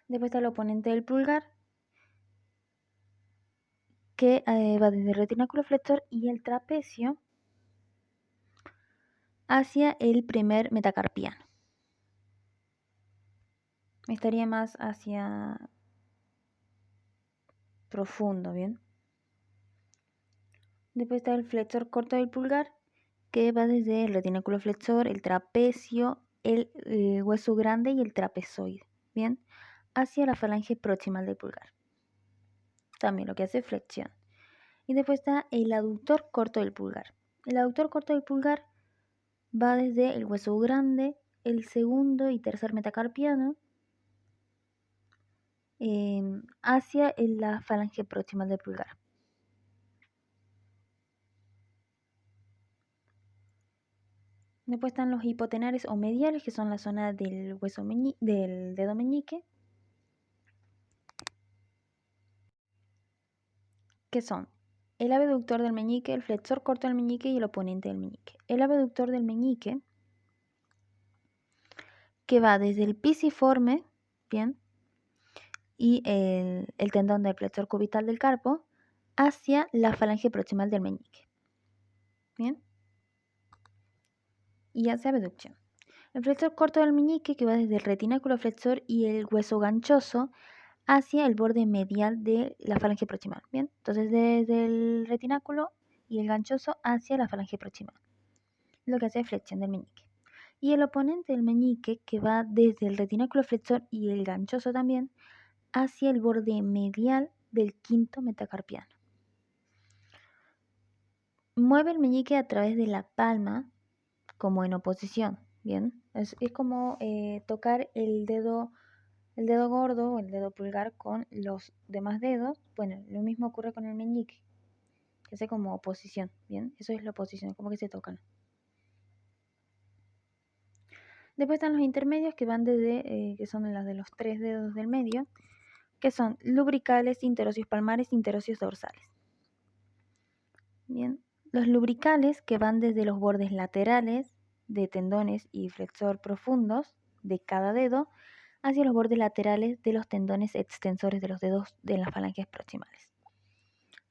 Después está el oponente del pulgar, que va desde el retináculo flexor y el trapecio hacia el primer metacarpiano. Estaría más hacia profundo, ¿bien? Después está el flexor corto del pulgar, que va desde el retináculo flexor, el trapecio, el hueso grande y el trapezoide, ¿bien? Hacia la falange proximal del pulgar. También lo que hace flexión. Y después está el aductor corto del pulgar. El aductor corto del pulgar va desde el hueso grande, el segundo y tercer metacarpiano, hacia la falange proximal del pulgar. Después están los hipotenares o mediales, que son la zona del hueso del dedo meñique, que son el abductor del meñique, el flexor corto del meñique y el oponente del meñique. El abductor del meñique, que va desde el pisiforme, ¿bien? Y el tendón del flexor cubital del carpo hacia la falange proximal del meñique, ¿bien? Y hace abducción. El flexor corto del meñique, que va desde el retináculo flexor y el hueso ganchoso hacia el borde medial de la falange proximal, ¿bien? Entonces desde el retináculo y el ganchoso hacia la falange proximal, lo que hace flexión del meñique. Y el oponente del meñique, que va desde el retináculo flexor y el ganchoso también hacia el borde medial del quinto metacarpiano. Mueve el meñique a través de la palma como en oposición, ¿bien? Es como tocar el dedo gordo o el dedo pulgar con los demás dedos. Bueno, lo mismo ocurre con el meñique, que hace como oposición, ¿bien? Eso es la oposición, como que se tocan. Después están los intermedios, que van desde, que son las de los 3 dedos del medio, que son lubricales, interocios palmares, interocios dorsales. Bien, los lubricales, que van desde los bordes laterales de tendones y flexor profundos de cada dedo hacia los bordes laterales de los tendones extensores de los dedos de las falanges proximales.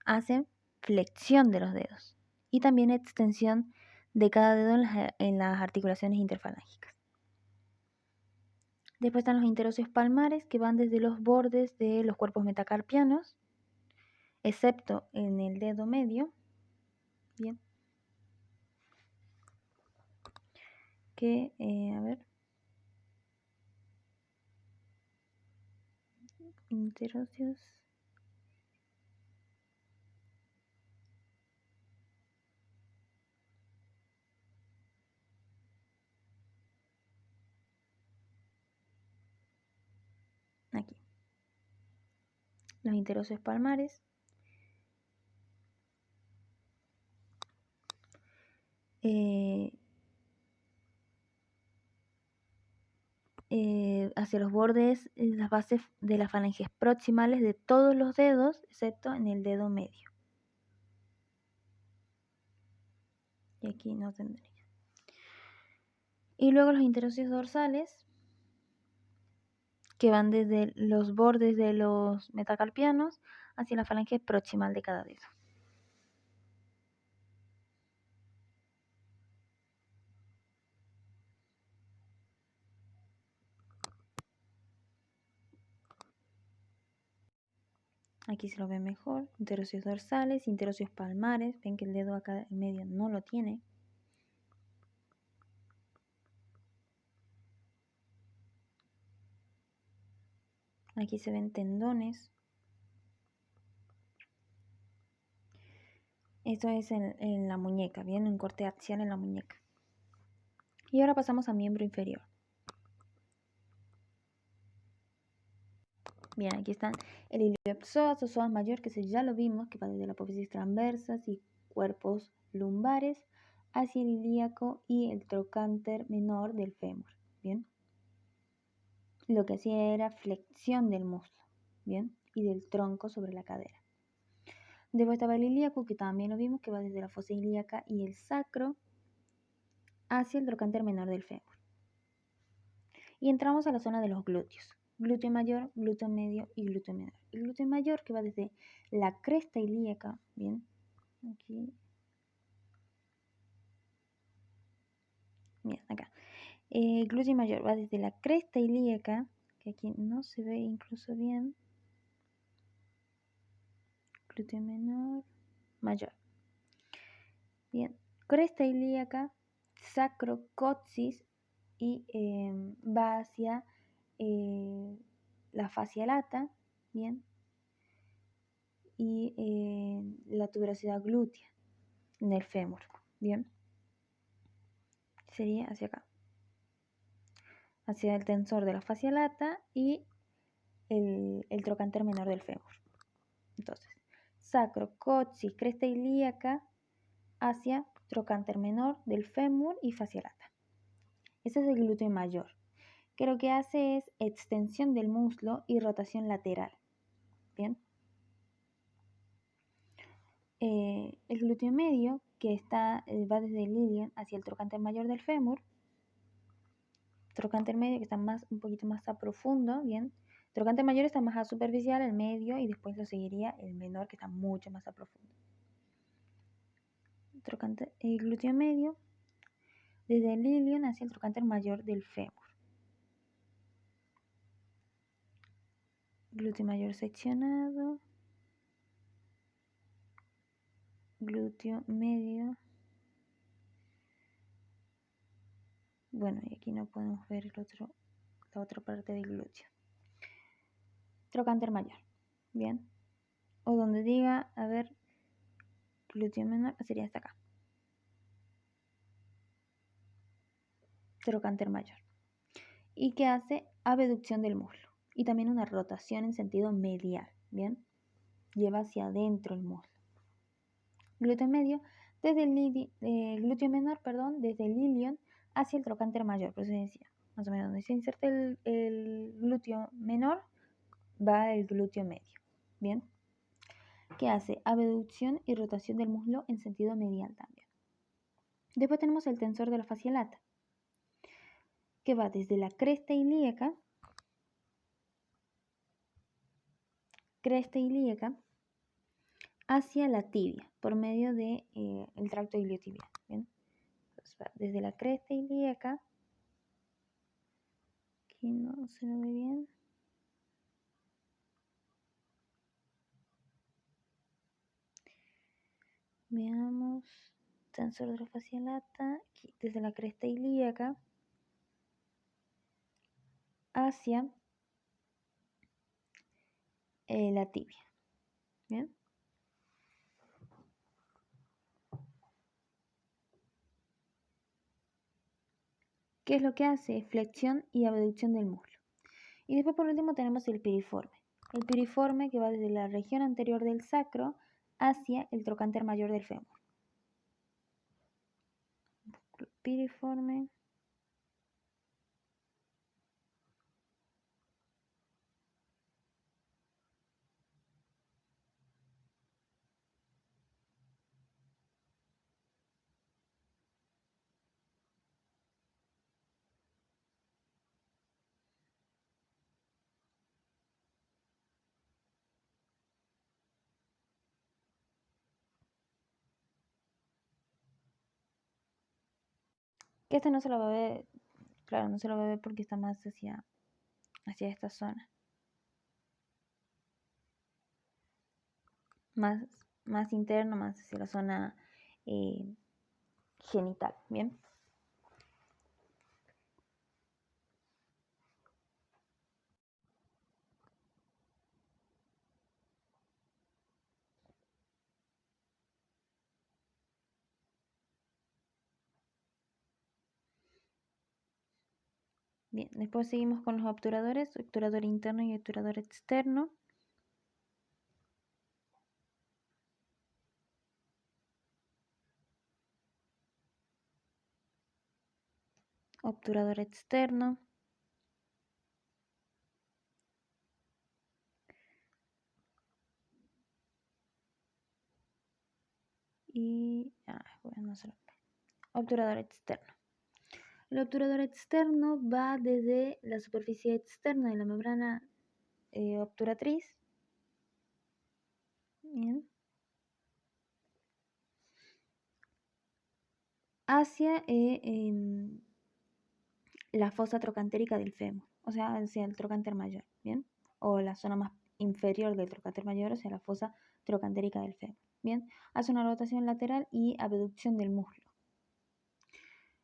Hacen flexión de los dedos y también extensión de cada dedo en las articulaciones interfalángicas. Después están los interocios palmares, que van desde los bordes de los cuerpos metacarpianos, excepto en el dedo medio, bien, que, a ver, interocios, aquí, los interocios palmares, hacia los bordes, las bases de las falanges proximales de todos los dedos, excepto en el dedo medio. Y aquí no tendría. Y luego los interocios dorsales, que van desde los bordes de los metacarpianos hacia la falange proximal de cada dedo. Aquí se lo ve mejor, interocios dorsales, interocios palmares, ven que el dedo acá en medio no lo tiene. Aquí se ven tendones. Esto es en la muñeca, bien, un corte axial en la muñeca. Y ahora pasamos a miembro inferior. Bien, aquí están el iliopsoas o psoas mayor, que ya lo vimos, que va desde la apófisis transversas y cuerpos lumbares hacia el ilíaco y el trocánter menor del fémur. ¿bien? Lo que hacía era flexión del muslo, ¿bien? Y del tronco sobre la cadera. Después estaba el ilíaco, que también lo vimos, que va desde la fosa ilíaca y el sacro hacia el trocánter menor del fémur. Y entramos a la zona de los glúteos. Glúteo mayor, glúteo medio y glúteo menor. El glúteo mayor, que va desde la cresta ilíaca, ¿bien? Aquí. Bien, acá. El glúteo mayor va desde la cresta ilíaca, que aquí no se ve incluso bien. Glúteo menor, mayor. Bien, cresta ilíaca, sacro, coxis y va hacia la fascia lata, bien, y la tuberosidad glútea en el fémur, bien, sería hacia acá, hacia el tensor de la fascia lata y el trocánter menor del fémur. Entonces, sacro, coxis, cresta ilíaca hacia trocánter menor del fémur y fascia lata. Ese es el glúteo mayor, que lo que hace es extensión del muslo y rotación lateral. Bien. El glúteo medio, que va desde el ilion hacia el trocánter mayor del fémur. Trocánter medio, que está un poquito más a profundo, bien. Trocánter mayor está más a superficial, el medio, y después lo seguiría el menor, que está mucho más a profundo. El glúteo medio, desde el ilion hacia el trocánter mayor del fémur. Glúteo mayor seccionado. Glúteo medio. Bueno, y aquí no podemos ver la otra parte del glúteo. Trocánter mayor, bien. O donde diga, a ver, glúteo menor, sería hasta acá. Trocánter mayor. Y que hace abducción del muslo. Y también una rotación en sentido medial, bien. Lleva hacia adentro el muslo. Glúteo medio, desde el glúteo menor, perdón, desde el ilion hacia el trocánter mayor. Por eso decía, más o menos donde se inserta el glúteo menor, va el glúteo medio, bien. Que hace abducción y rotación del muslo en sentido medial también. Después tenemos el tensor de la fascia lata, que va desde la cresta ilíaca hacia la tibia por medio de el tracto iliotibial. ¿Bien? Entonces va desde la cresta ilíaca, aquí no se lo ve bien. Veamos, tensor de la fascia lata, aquí, desde la cresta ilíaca hacia la tibia. ¿Bien? ¿Qué es lo que hace? Flexión y abducción del muslo. Y después por último tenemos el piriforme. El piriforme, que va desde la región anterior del sacro hacia el trocánter mayor del fémur. Piriforme. Que este no se lo va a ver, claro, no se lo va a ver porque está más hacia esta zona. Más interno, más hacia la zona genital, ¿bien? Bien, después seguimos con los obturadores, obturador interno y obturador externo. obturador externo. Y, bueno, obturador externo. El obturador externo va desde la superficie externa de la membrana obturatriz, bien, hacia la fosa trocantérica del fémur, o sea, hacia el trocánter mayor, bien, o la zona más inferior del trocánter mayor, o sea, la fosa trocantérica del fémur, bien, hace una rotación lateral y abducción del muslo.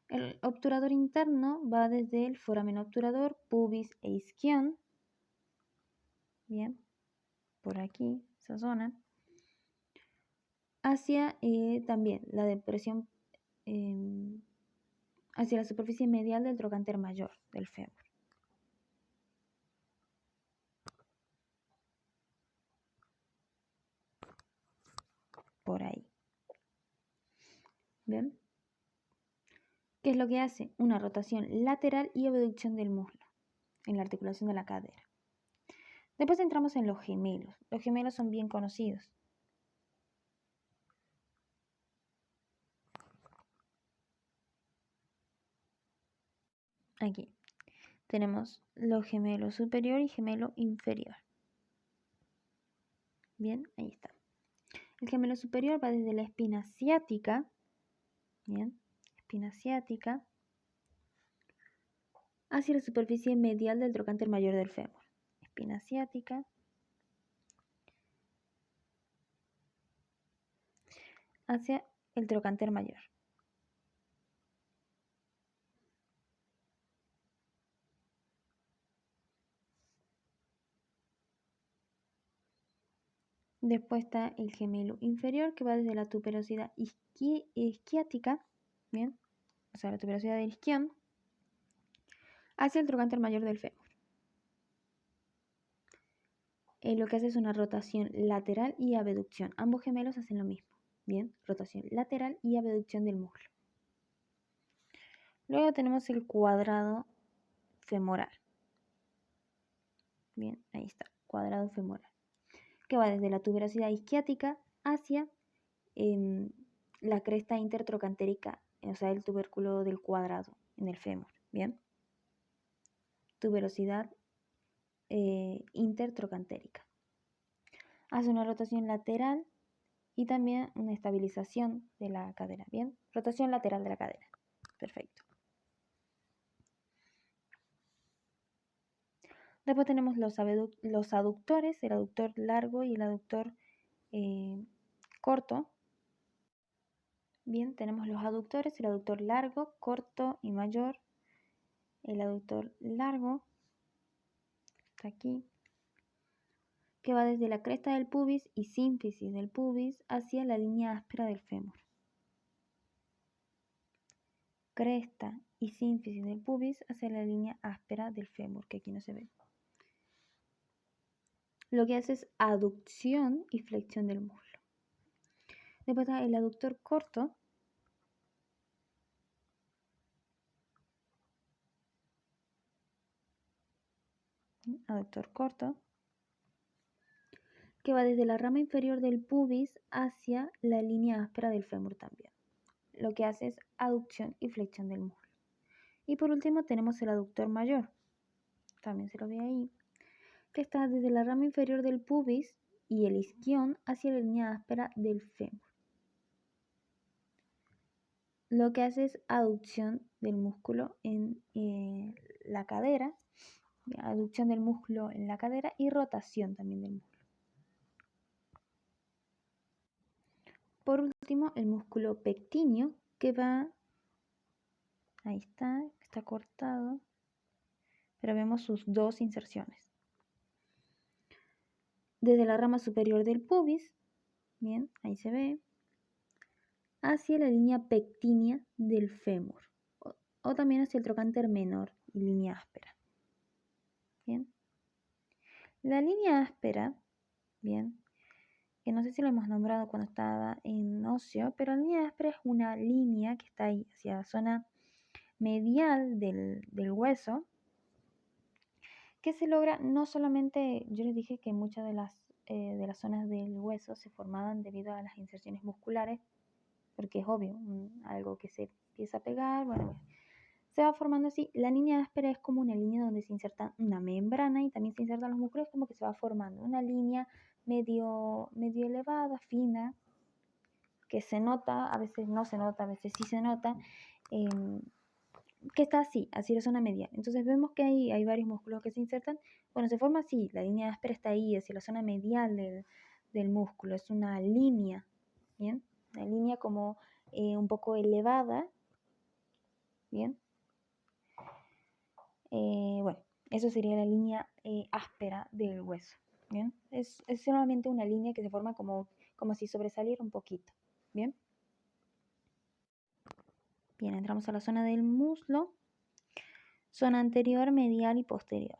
El obturador interno va desde el foramen obturador, pubis e isquion, bien, por aquí, esa zona, hacia también la depresión hacia la superficie medial del trocánter mayor del fémur. Por ahí. ¿Ven? ¿Qué es lo que hace? Una rotación lateral y abducción del muslo en la articulación de la cadera. Después entramos en los gemelos. Los gemelos son bien conocidos. Aquí tenemos los gemelos superior y gemelo inferior. Bien, ahí está. El gemelo superior va desde la espina ciática, bien, espina ciática, hacia la superficie medial del trocánter mayor del fémur. Espina ciática, hacia el trocánter mayor. Después está el gemelo inferior, que va desde la tuberosidad isquiática, bien, o sea, la tuberosidad del isquion, hacia el trocánter mayor del fémur. Lo que hace es una rotación lateral y abducción. Ambos gemelos hacen lo mismo, bien, rotación lateral y abducción del muslo. Luego tenemos el cuadrado femoral. Bien, ahí está, cuadrado femoral, que va desde la tuberosidad isquiática hacia la cresta intertrocantérica, o sea, el tubérculo del cuadrado en el fémur, ¿bien? Tuberosidad intertrocantérica. Hace una rotación lateral y también una estabilización de la cadera, ¿bien? Rotación lateral de la cadera. Perfecto. Después tenemos los aductores, el aductor largo y el aductor corto. Bien, tenemos los aductores, el aductor largo, corto y mayor. El aductor largo está aquí, que va desde la cresta del pubis y sínfisis del pubis hacia la línea áspera del fémur. Cresta y sínfisis del pubis hacia la línea áspera del fémur, que aquí no se ve. Lo que hace es aducción y flexión del muslo. Después está el aductor corto, que va desde la rama inferior del pubis hacia la línea áspera del fémur también. Lo que hace es aducción y flexión del muslo. Y por último tenemos el aductor mayor, también se lo ve ahí, que está desde la rama inferior del pubis y el isquion hacia la línea áspera del fémur. Lo que hace es aducción del músculo en la cadera, aducción del músculo en la cadera y rotación también del músculo. Por último, el músculo pectíneo, que va, ahí está cortado, pero vemos sus dos inserciones. Desde la rama superior del pubis, bien, ahí se ve, hacia la línea pectínea del fémur, o también hacia el trocánter menor y línea áspera. Bien. La línea áspera, bien, que no sé si lo hemos nombrado cuando estaba en óseo, pero la línea áspera es una línea que está ahí, hacia la zona medial del hueso, que se logra no solamente, yo les dije que muchas de las zonas del hueso se formaban debido a las inserciones musculares, porque es obvio, algo que se empieza a pegar, bueno, se va formando así. La línea áspera es como una línea donde se inserta una membrana y también se insertan los músculos, como que se va formando una línea medio elevada, fina, que se nota, a veces no se nota, a veces sí se nota, que está así la zona medial. Entonces vemos que hay varios músculos que se insertan. Bueno, se forma así, la línea áspera está ahí, hacia la zona medial del músculo, es una línea, ¿bien? Una línea como un poco elevada, ¿bien? Bueno, eso sería la línea áspera del hueso, ¿bien? Es solamente una línea que se forma como si sobresaliera un poquito, ¿bien? Bien, entramos a la zona del muslo, zona anterior, medial y posterior.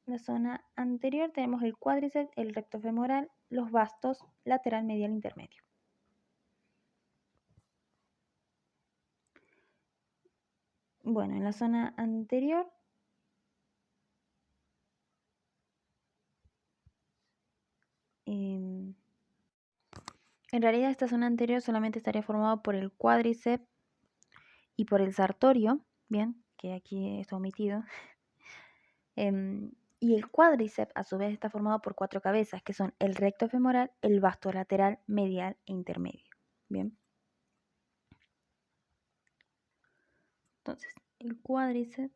En la zona anterior tenemos el cuádriceps, el recto femoral, los bastos, lateral, medial, intermedio. Bueno, en la zona anterior en realidad esta zona anterior solamente estaría formada por el cuádriceps y por el sartorio, bien, que aquí está omitido. Y el cuádriceps a su vez está formado por 4 cabezas, que son el recto femoral, el vasto lateral, medial e intermedio. Bien. Entonces, el cuádriceps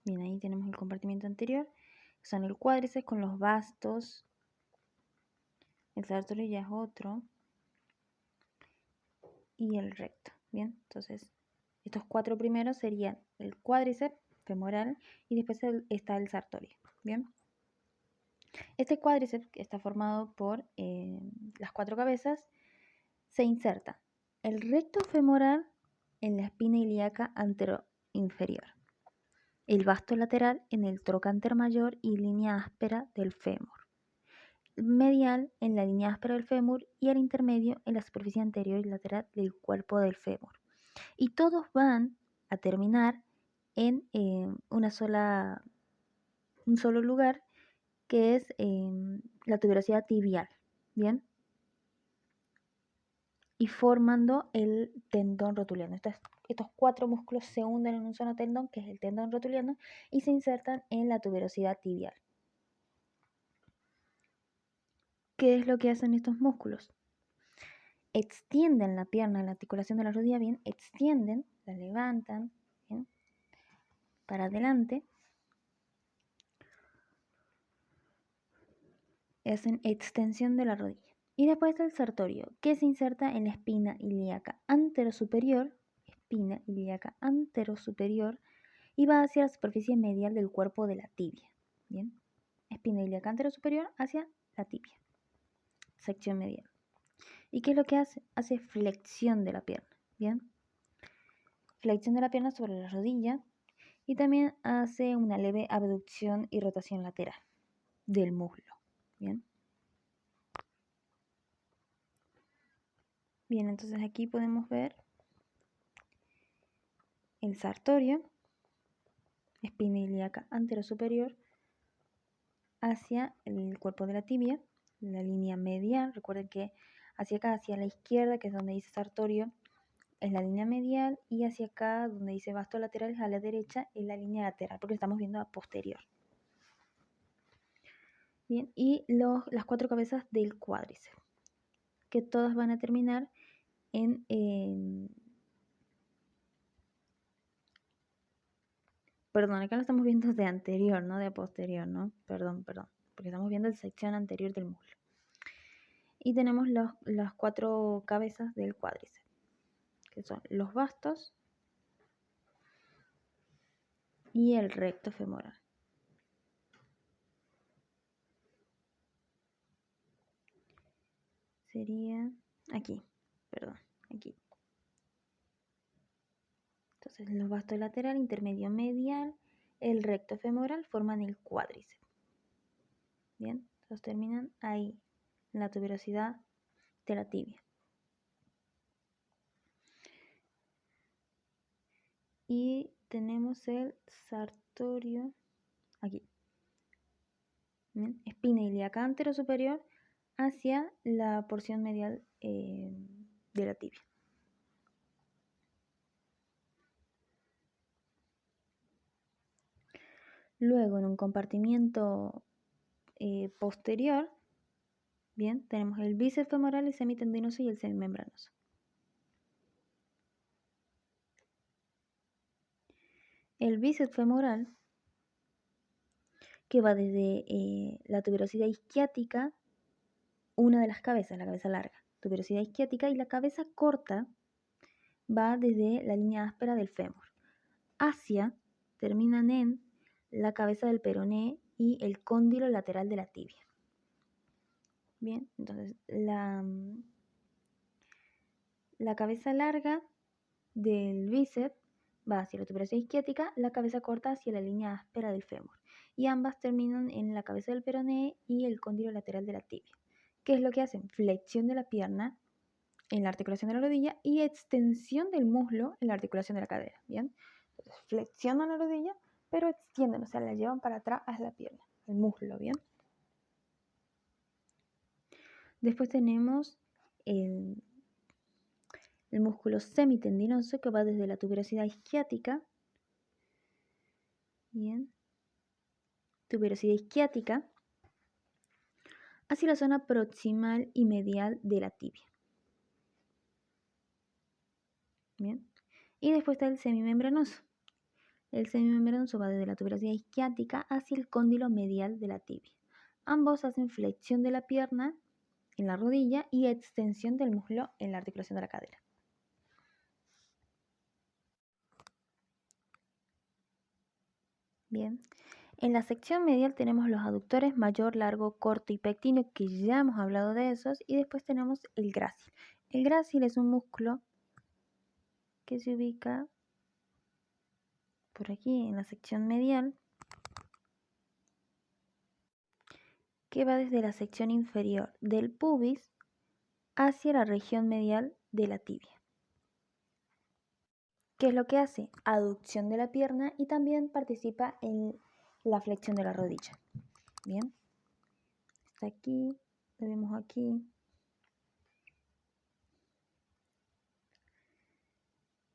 bien, ahí tenemos el compartimiento anterior, que son el cuádriceps con los bastos, el sartorio ya es otro, y el recto. Bien, entonces estos 4 primeros serían el cuádriceps femoral y después está el sartorio. Bien, este cuádriceps está formado por las 4 cabezas, se inserta el recto femoral en la espina ilíaca anteroinferior, el vasto lateral en el trocánter mayor y línea áspera del fémur, medial en la línea áspera del fémur y el intermedio en la superficie anterior y lateral del cuerpo del fémur. Y todos van a terminar en un solo lugar, que es la tuberosidad tibial, ¿bien? Y formando el tendón rotuliano. Estos 4 músculos se hunden en un solo tendón, que es el tendón rotuliano, y se insertan en la tuberosidad tibial. ¿Qué es lo que hacen estos músculos? Extienden la pierna, la articulación de la rodilla, bien, extienden, la levantan, bien, para adelante, hacen extensión de la rodilla. Y después está el sartorio, que se inserta en la espina ilíaca anterosuperior, y va hacia la superficie medial del cuerpo de la tibia. Bien, espina ilíaca anterosuperior hacia la tibia, sección medial. ¿Y qué es lo que hace? Hace flexión de la pierna. Bien, flexión de la pierna sobre la rodilla y también hace una leve abducción y rotación lateral del muslo. Bien. Bien, entonces aquí podemos ver el sartorio, espina ilíaca anterosuperior hacia el cuerpo de la tibia, la línea medial. Recuerden que hacia acá, hacia la izquierda, que es donde dice sartorio, es la línea medial, y hacia acá, donde dice vasto lateral, a la derecha, es la línea lateral, porque estamos viendo a posterior. Bien, y las 4 cabezas del cuádriceps, que todas van a terminar perdón, acá lo estamos viendo de anterior, no de posterior, ¿no? Perdón, porque estamos viendo la sección anterior del muslo. Y tenemos las 4 cabezas del cuádriceps, que son los bastos y el recto femoral. Sería aquí, perdón, aquí. Entonces Entonces los vastos lateral, intermedio medial, el recto femoral forman el cuádriceps. Bien, entonces terminan ahí, en la tuberosidad de la tibia. Y tenemos el sartorio aquí. ¿Bien? Espina ilíaca antero superior hacia la porción medial de la tibia. Luego, en un compartimiento posterior, bien, tenemos el bíceps femoral, el semitendinoso y el semimembranoso. El bíceps femoral, que va desde la tuberosidad isquiática, una de las cabezas, la cabeza larga, tuberosidad isquiática, y la cabeza corta va desde la línea áspera del fémur hacia, terminan en la cabeza del peroné y el cóndilo lateral de la tibia. Bien, entonces la cabeza larga del bíceps va hacia la tuberosidad isquiática, la cabeza corta hacia la línea áspera del fémur, y ambas terminan en la cabeza del peroné y el cóndilo lateral de la tibia. ¿Qué es lo que hacen? Flexión de la pierna en la articulación de la rodilla y extensión del muslo en la articulación de la cadera. Bien, entonces flexionan la rodilla, pero extienden, o sea, la llevan para atrás a la pierna, el muslo. Bien. Después tenemos el músculo semitendinoso, que va desde la tuberosidad isquiática, bien, tuberosidad isquiática, hacia la zona proximal y medial de la tibia. Bien. Y después está el semimembranoso. El semimembranoso va desde la tuberosidad isquiática hacia el cóndilo medial de la tibia. Ambos hacen flexión de la pierna en la rodilla y extensión del muslo en la articulación de la cadera. Bien. En la sección medial tenemos los aductores mayor, largo, corto y pectíneo, que ya hemos hablado de esos, y después tenemos el grácil. El grácil es un músculo que se ubica por aquí en la sección medial, que va desde la sección inferior del pubis hacia la región medial de la tibia. ¿Qué es lo que hace? Aducción de la pierna y también participa en la flexión de la rodilla. Bien, está aquí, lo vemos aquí.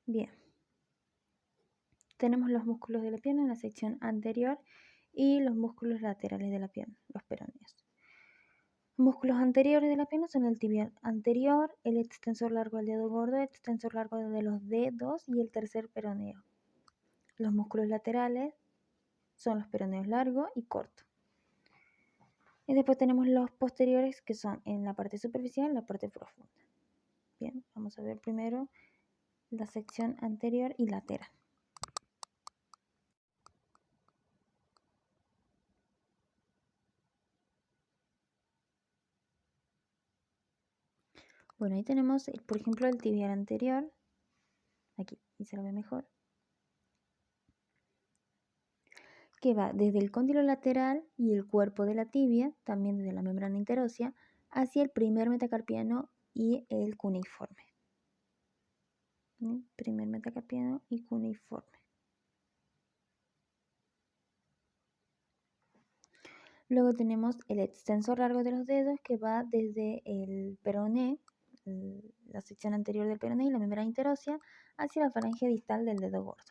Bien, tenemos los músculos de la pierna en la sección anterior y los músculos laterales de la pierna, los peroneos. Los músculos anteriores de la pierna son el tibial anterior, el extensor largo del dedo gordo, el extensor largo de los dedos y el tercer peroneo. Los músculos laterales son los peroneos largo y corto. Y después tenemos los posteriores, que son en la parte superficial y la parte profunda. Bien, vamos a ver primero la sección anterior y lateral. Bueno, ahí tenemos, por ejemplo, el tibial anterior. Aquí, y se lo ve mejor. Que va desde el cóndilo lateral y el cuerpo de la tibia, también desde la membrana interósea, hacia el primer metacarpiano y el cuneiforme. ¿Bien? Primer metacarpiano y cuneiforme. Luego tenemos el extensor largo de los dedos, que va desde el peroné, la sección anterior del peroné y la membrana interósea, hacia la falange distal del dedo gordo.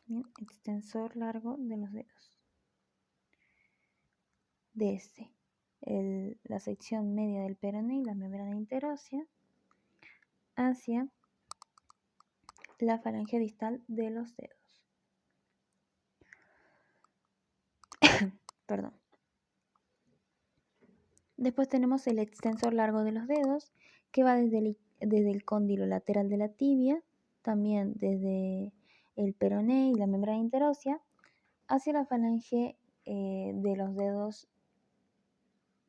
Bien, extensor largo de los dedos. Desde la sección media del peroné y la membrana interósea hacia la falange distal de los dedos. Perdón. Después tenemos el extensor largo de los dedos, que va desde el cóndilo lateral de la tibia, también desde el peroné y la membrana interósea, hacia la falange de los dedos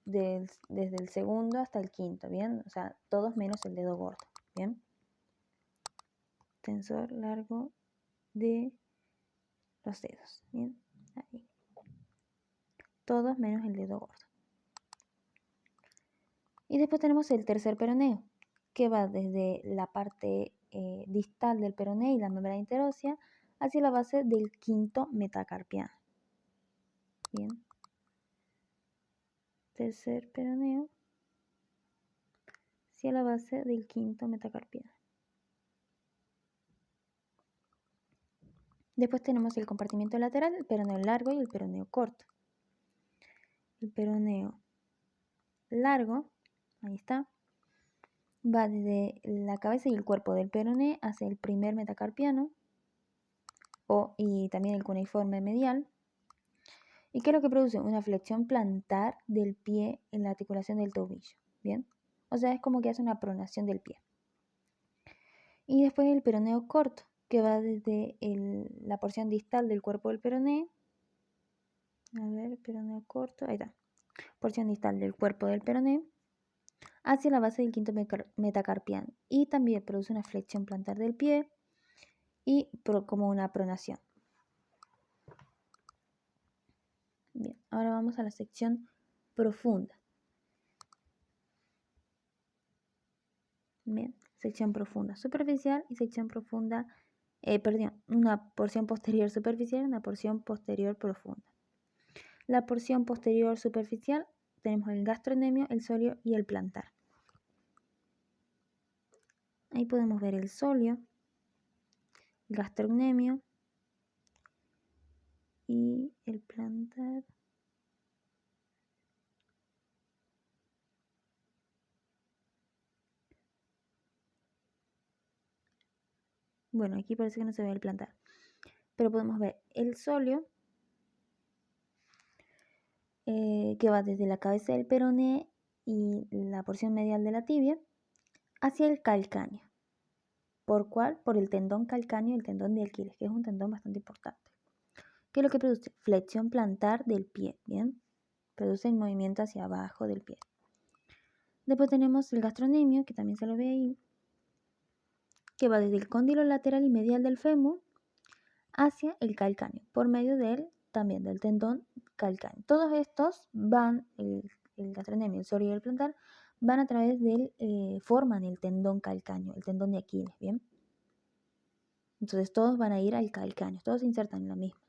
desde el segundo hasta el quinto, ¿bien? O sea, todos menos el dedo gordo, ¿bien? Tensor largo de los dedos, ¿bien? Ahí. Todos menos el dedo gordo. Y después tenemos el tercer peroneo, que va desde la parte distal del peroné y la membrana interósea hacia la base del quinto metacarpiano. Bien. Tercer peroneo hacia la base del quinto metacarpiano. Después tenemos el compartimiento lateral, el peroneo largo y el peroneo corto. El peroneo largo, ahí está, va desde la cabeza y el cuerpo del peroné hacia el primer metacarpiano y también el cuneiforme medial. ¿Y qué es lo que produce? Una flexión plantar del pie en la articulación del tobillo, ¿bien? O sea, es como que hace una pronación del pie. Y después el peroneo corto, que va desde la porción distal del cuerpo del peroné. A ver, peroneo corto, ahí está. Porción distal del cuerpo del peroné hacia la base del quinto metacarpiano. Y también produce una flexión plantar del pie y como una pronación. Bien, ahora vamos a la sección profunda. Bien, sección profunda superficial y sección profunda, una porción posterior superficial y una porción posterior profunda. La porción posterior superficial tenemos el gastrocnemio, el sóleo y el plantar. Ahí podemos ver el sóleo, el gastrocnemio y el plantar. Bueno, aquí parece que no se ve el plantar, pero podemos ver el sóleo, que va desde la cabeza del peroné y la porción medial de la tibia hacia el calcáneo. ¿Por cuál? Por el tendón calcáneo y el tendón de Aquiles, que es un tendón bastante importante. ¿Qué es lo que produce? Flexión plantar del pie, ¿bien? Produce el movimiento hacia abajo del pie. Después tenemos el gastrocnemio, que también se lo ve ahí, que va desde el cóndilo lateral y medial del fémur hacia el calcáneo, por medio también del tendón calcáneo. Todos estos van, el gastrocnemio, el sóleo y el plantar, van a través forman el tendón calcáneo, el tendón de Aquiles, ¿bien? Entonces todos van a ir al calcáneo, todos se insertan en la misma.